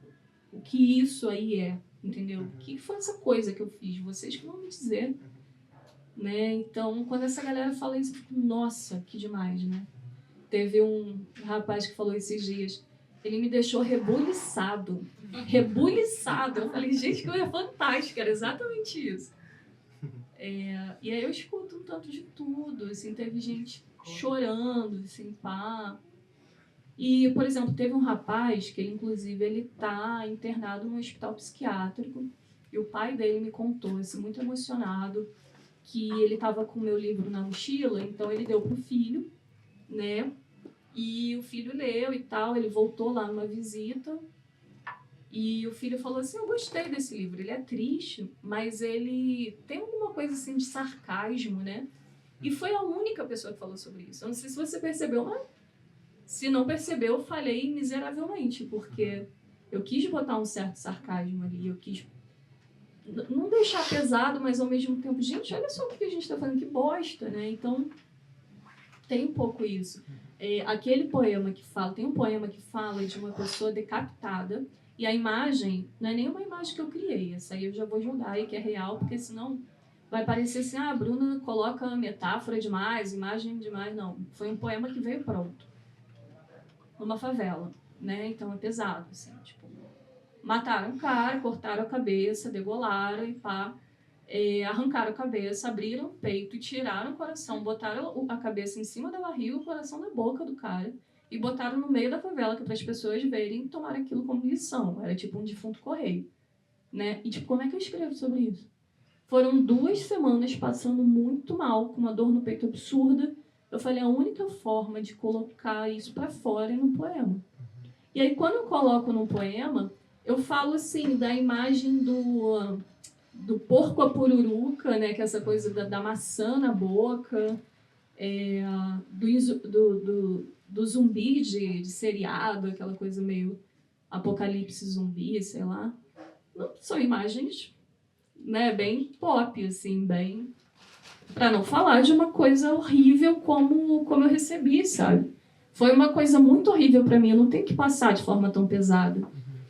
o que isso aí é, entendeu? O que foi essa coisa que eu fiz? Vocês que vão me dizer. Né? Então, quando essa galera fala isso, eu fico, nossa, que demais, né? Teve um rapaz que falou esses dias, ele me deixou rebuliçado. Rebuliçado. Eu falei, gente, que coisa fantástica, era exatamente isso. E aí eu escuto um tanto de tudo, assim, teve gente chorando, assim, pá. E, por exemplo, teve um rapaz que ele, inclusive, ele tá internado num hospital psiquiátrico, e o pai dele me contou, assim, muito emocionado, que ele tava com o meu livro na mochila, então ele deu pro filho, né? E o filho leu e tal, ele voltou lá numa visita e o filho falou assim, eu gostei desse livro, ele é triste, mas ele tem alguma coisa assim de sarcasmo, né? E foi a única pessoa que falou sobre isso. Eu não sei se você percebeu, mas se não percebeu, eu falhei miseravelmente, porque eu quis botar um certo sarcasmo ali, eu quis não deixar pesado, mas ao mesmo tempo, gente, olha só o que a gente tá fazendo, que bosta, né? Então, tem um pouco isso. Aquele poema que fala, tem um poema que fala de uma pessoa decapitada e a imagem não é nenhuma imagem que eu criei, essa aí eu já vou jogar aí que é real, porque senão vai parecer assim, a Bruna coloca metáfora demais, imagem demais, não. Foi um poema que veio pronto, numa favela, né? Então é pesado, assim, tipo, mataram um cara, cortaram a cabeça, degolaram e pá. Arrancaram a cabeça, abriram o peito e tiraram o coração, botaram a cabeça em cima da barriga, o coração na boca do cara e botaram no meio da favela para as pessoas verem e tomar aquilo como lição. Era tipo um defunto correio, né? E tipo, como é que eu escrevo sobre isso? Foram 2 semanas passando muito mal, com uma dor no peito absurda. Eu falei, a única forma de colocar isso para fora é no poema. E aí quando eu coloco no poema, eu falo assim da imagem do porco a pururuca, né, que é essa coisa da maçã na boca, do zumbi de seriado, aquela coisa meio apocalipse zumbi, sei lá. Não, são imagens, né, bem pop, assim, bem Pra não falar de uma coisa horrível como eu recebi, sabe? Foi uma coisa muito horrível pra mim, eu não tenho que passar de forma tão pesada.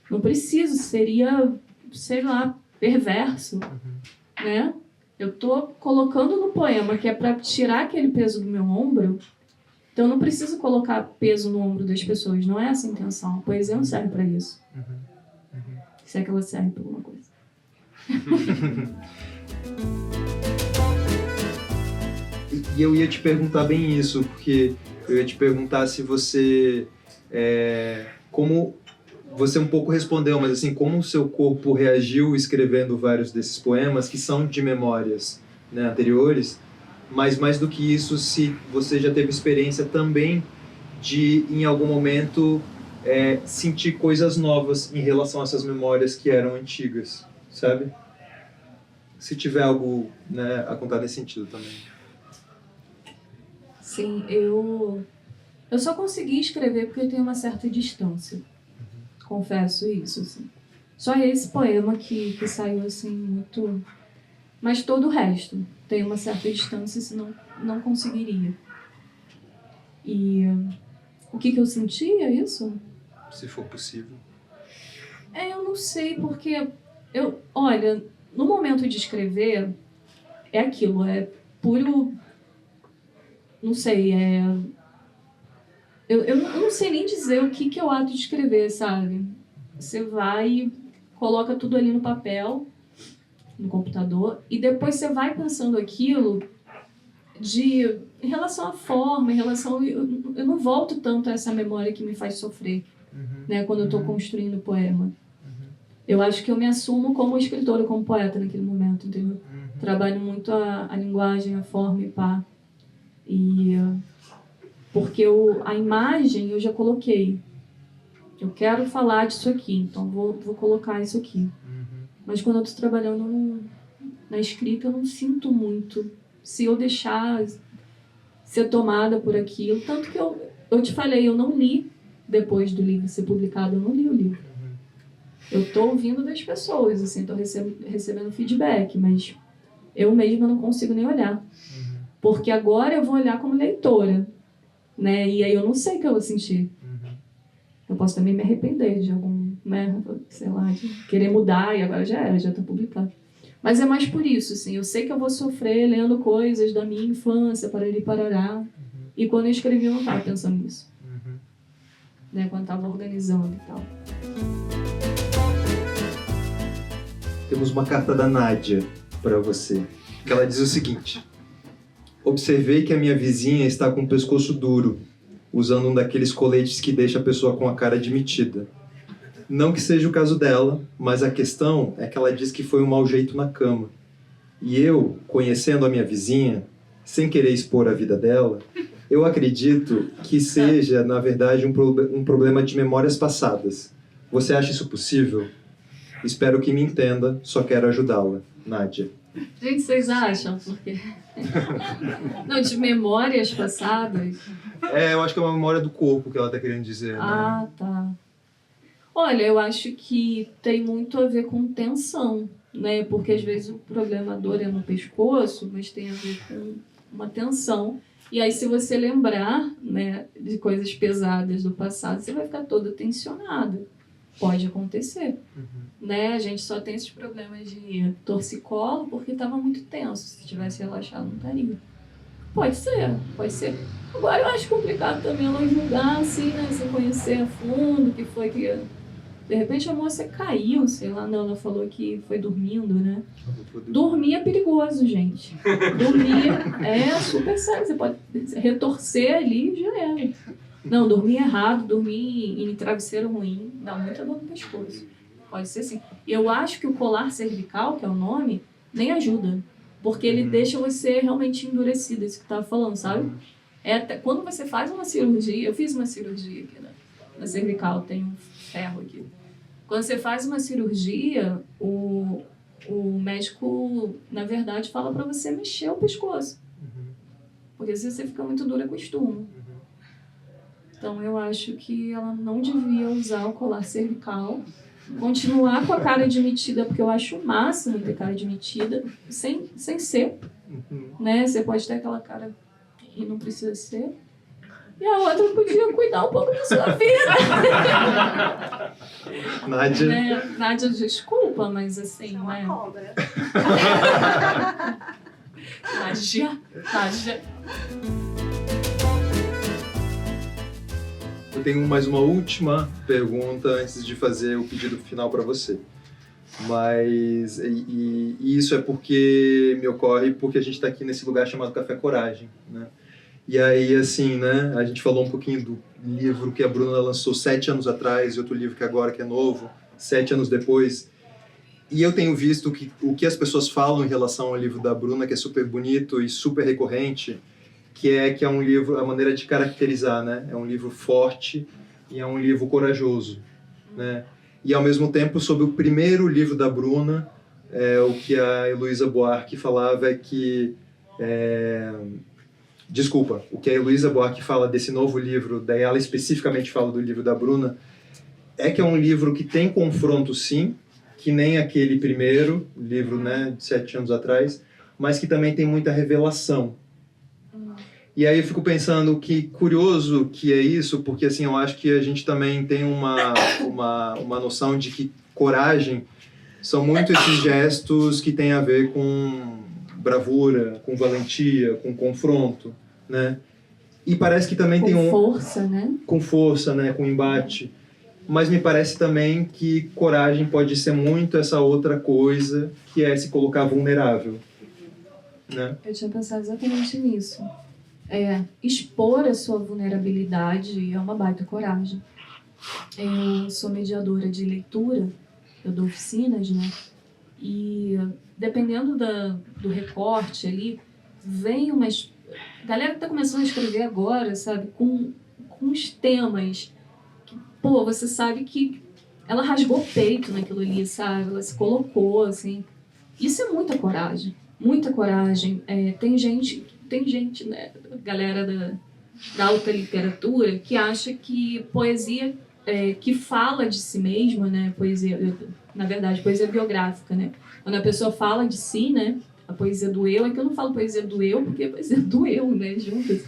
Não preciso, seria, sei lá, perverso, né? Eu tô colocando no poema que é pra tirar aquele peso do meu ombro, então eu não preciso colocar peso no ombro das pessoas, não é essa a intenção. A poesia não serve pra isso. Se é que ela serve pra alguma coisa. E eu ia te perguntar bem isso, porque eu ia te perguntar se você, como você um pouco respondeu, mas assim, como o seu corpo reagiu escrevendo vários desses poemas, que são de memórias, né, anteriores, mas mais do que isso, se você já teve experiência também de, em algum momento, sentir coisas novas em relação a essas memórias que eram antigas, sabe? Se tiver algo, né, a contar nesse sentido também. Sim, eu só consegui escrever porque eu tenho uma certa distância. Confesso isso, assim. Só esse poema que saiu, assim, muito... Mas todo o resto tem uma certa distância, senão não conseguiria. E o que eu senti, é isso? Se for possível. Eu não sei, porque... Olha, no momento de escrever, é aquilo, é puro... Não sei, eu não sei nem dizer o que é o ato de escrever, sabe? Você vai e coloca tudo ali no papel, no computador, e depois você vai pensando aquilo em relação à forma, em relação... Eu não volto tanto a essa memória que me faz sofrer, né, quando eu estou construindo o poema. Eu acho que eu me assumo como escritora, como poeta naquele momento, entendeu? Trabalho muito a linguagem, a forma e pá. E porque a imagem eu já coloquei. Eu quero falar disso aqui, então vou colocar isso aqui. Mas quando eu estou trabalhando na escrita, eu não sinto muito. Se eu deixar ser tomada por aquilo. Tanto que eu te falei, eu não li depois do livro ser publicado, eu não li o livro. Eu estou ouvindo das pessoas, assim, estou recebendo feedback, mas eu mesma não consigo nem olhar. Porque agora eu vou olhar como leitora, né? E aí eu não sei o que eu vou sentir. Eu posso também me arrepender de algum, né? Sei lá, de querer mudar e agora já está publicado. Mas é mais por isso, assim. Eu sei que eu vou sofrer lendo coisas da minha infância, parari parará. E quando eu escrevi eu não estava pensando nisso. Né? Quando estava organizando e tal. Temos uma carta da Nádia para você, que ela diz o seguinte: observei que a minha vizinha está com o pescoço duro, usando um daqueles coletes que deixa a pessoa com a cara admitida. Não que seja o caso dela, mas a questão é que ela diz que foi um mau jeito na cama. E eu, conhecendo a minha vizinha, sem querer expor a vida dela, eu acredito que seja, na verdade, um problema de memórias passadas. Você acha isso possível? Espero que me entenda, só quero ajudá-la. Nádia. Gente, vocês acham? Porque... Não, de memórias passadas. Eu acho que é uma memória do corpo que ela está querendo dizer. Ah, né? tá. Olha, eu acho que tem muito a ver com tensão, né? Porque às vezes o problema, a dor é no pescoço, mas tem a ver com uma tensão. E aí, se você lembrar, né, de coisas pesadas do passado, você vai ficar toda tensionada. Pode acontecer. Né? A gente só tem esses problemas de torcicolo porque estava muito tenso. Se tivesse relaxado, não estaria. Pode ser. Agora eu acho complicado também ela julgar, assim, né? Você conhecer a fundo o que foi que... De repente a moça caiu, sei lá. Não, ela falou que foi dormindo, né? Dormir é perigoso, gente. Dormir é super sério. Você pode retorcer ali e já era. Não, dormir errado, dormir em travesseiro ruim, dá muita dor no pescoço. Pode ser assim. Eu acho que o colar cervical, que é o nome, nem ajuda. Porque ele deixa você realmente endurecido, isso que eu estava falando, sabe? Quando você faz uma cirurgia, eu fiz uma cirurgia aqui na cervical, tem um ferro aqui. Quando você faz uma cirurgia, o médico, na verdade, fala para você mexer o pescoço. Porque se você fica muito dura, costuma. Então eu acho que ela não devia usar o colar cervical, continuar com a cara admitida, porque eu acho o máximo ter cara admitida, sem ser, né? Você pode ter aquela cara e não precisa ser. E a outra podia cuidar um pouco da sua vida. Nádia. Né? Nádia, desculpa, mas assim, Uma né? cobra. Nádia. Eu tenho mais uma última pergunta antes de fazer o pedido final para você. Mas e isso é porque me ocorre porque a gente está aqui nesse lugar chamado Café Coragem, né? E aí, assim, né, a gente falou um pouquinho do livro que a Bruna lançou 7 anos atrás e outro livro que agora que é novo, 7 anos depois. E eu tenho visto que o que as pessoas falam em relação ao livro da Bruna, que é super bonito e super recorrente, que é um livro, a maneira de caracterizar, né? É um livro forte e é um livro corajoso, né? E ao mesmo tempo, sobre o primeiro livro da Bruna, o que a Heloísa Buarque falava é que... Desculpa, o que a Heloísa Buarque fala desse novo livro, daí ela especificamente fala do livro da Bruna, é que é um livro que tem confronto, sim, que nem aquele primeiro livro, né, de 7 anos atrás, mas que também tem muita revelação. E aí eu fico pensando que curioso que é isso, porque assim, eu acho que a gente também tem uma noção de que coragem são muito esses gestos que têm a ver com bravura, com valentia, com confronto, né? E parece que também tem força, né? Com força, né? Com embate. Mas me parece também que coragem pode ser muito essa outra coisa, que é se colocar vulnerável, né? Eu tinha pensado exatamente nisso. Expor a sua vulnerabilidade é uma baita coragem. Eu sou mediadora de leitura, eu dou oficinas, né? E dependendo do recorte ali, vem umas... A galera que tá começando a escrever agora, sabe? Com uns temas que, pô, você sabe que ela rasgou o peito naquilo ali, sabe? Ela se colocou, assim. Isso é muita coragem. Muita coragem. Tem gente, né? Galera da alta literatura que acha que poesia que fala de si mesma, né? Poesia, na verdade, poesia biográfica, né? Quando a pessoa fala de si, né? A poesia do eu, é que eu não falo poesia do eu, porque é poesia do eu, né? Juntas.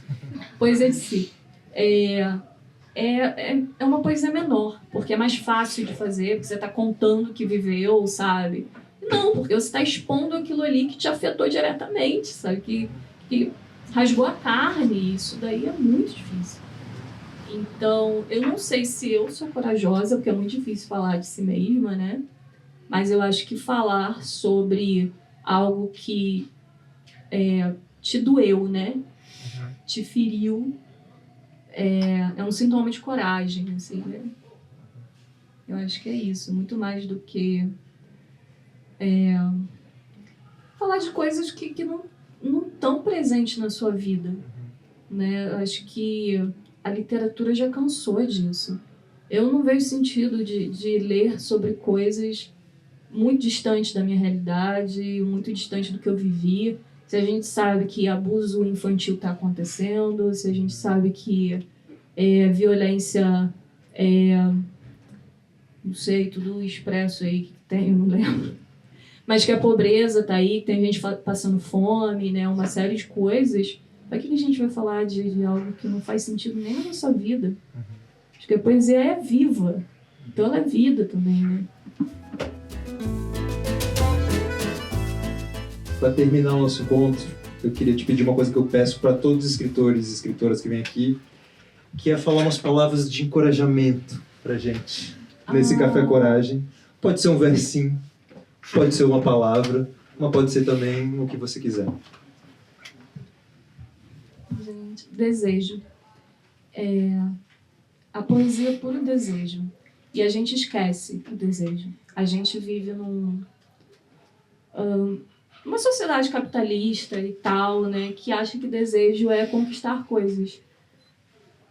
Poesia de si. É uma poesia menor, porque é mais fácil de fazer, porque você está contando o que viveu, sabe? Não, porque você está expondo aquilo ali que te afetou diretamente, sabe? Que rasgou a carne, isso daí é muito difícil. Então, eu não sei se eu sou corajosa, porque é muito difícil falar de si mesma, né? Mas eu acho que falar sobre algo que te doeu, né? Te feriu, é um sintoma de coragem, assim, né? Eu acho que é isso, muito mais do que falar de coisas que não estão presentes na sua vida, né? Eu acho que a literatura já cansou disso. Eu não vejo sentido de ler sobre coisas muito distantes da minha realidade, muito distantes do que eu vivi. Se a gente sabe que abuso infantil está acontecendo, se a gente sabe que violência, não sei, tudo expresso aí que tem, eu não lembro. Mas que a pobreza está aí, que tem gente passando fome, né, uma série de coisas. Para que a gente vai falar de algo que não faz sentido nem na nossa vida? Acho que a poesia é viva, então ela é vida também, né? Para terminar o nosso encontro, eu queria te pedir uma coisa que eu peço para todos os escritores e escritoras que vêm aqui, que é falar umas palavras de encorajamento pra gente, nesse Café Coragem. Pode ser um versinho, pode ser uma palavra, mas pode ser também o que você quiser. Gente, desejo. A poesia é puro desejo. E a gente esquece o desejo. A gente vive uma sociedade capitalista e tal, né, que acha que desejo é conquistar coisas.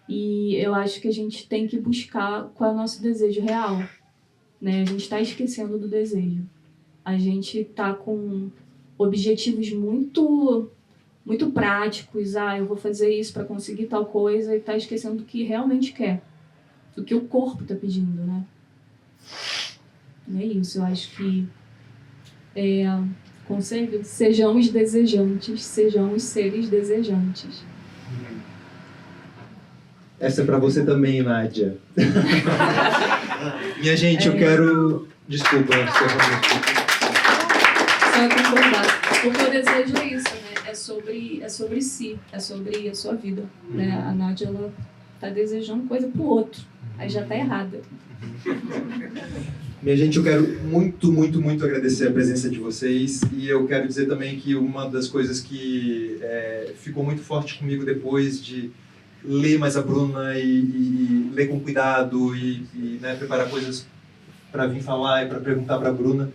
E eu acho que a gente tem que buscar qual é o nosso desejo real, né? A gente está esquecendo do desejo. A gente está com objetivos muito, muito práticos. Eu vou fazer isso para conseguir tal coisa, e está esquecendo do que realmente quer, do que o corpo está pedindo, né? E é isso, eu acho que conselho, sejamos desejantes, sejamos seres desejantes. Essa é pra você também, Nádia. Minha gente, eu quero... Desculpa, Só concordar. Porque o desejo é isso, né? É sobre si, é sobre a sua vida. Né? A Nádia, ela tá desejando coisa pro outro. Aí já tá errada. Minha gente, eu quero muito, muito, muito agradecer a presença de vocês e eu quero dizer também que uma das coisas que ficou muito forte comigo depois de ler mais a Bruna e ler com cuidado e né, preparar coisas para vir falar e para perguntar para a Bruna,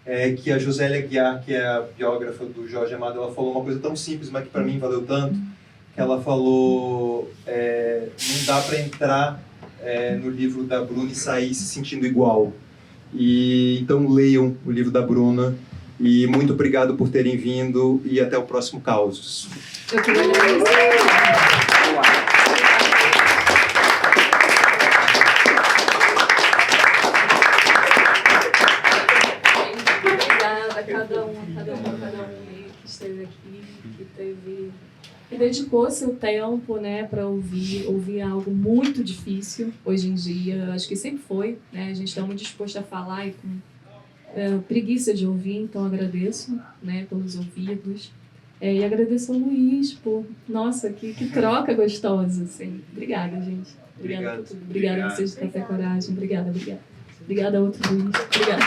é que a Josélia Aguiar, que é a biógrafa do Jorge Amado, ela falou uma coisa tão simples, mas que para mim valeu tanto, que ela falou, não dá para entrar no livro da Bruna e sair se sentindo igual. E então leiam o livro da Bruna e muito obrigado por terem vindo e até o próximo Causos. Eu queria agradecer. Obrigada a cada um que esteve aqui, que dedicou seu tempo, né, para ouvir algo muito difícil hoje em dia. Acho que sempre foi, né? A gente está muito disposto a falar e com preguiça de ouvir, então agradeço, né, pelos ouvidos. E agradeço ao Luiz por, nossa, que troca gostosa, assim. Obrigada, gente. Obrigada por tudo. Obrigada a vocês do Café Coragem. Obrigada. Obrigada a outro Luiz. Obrigada.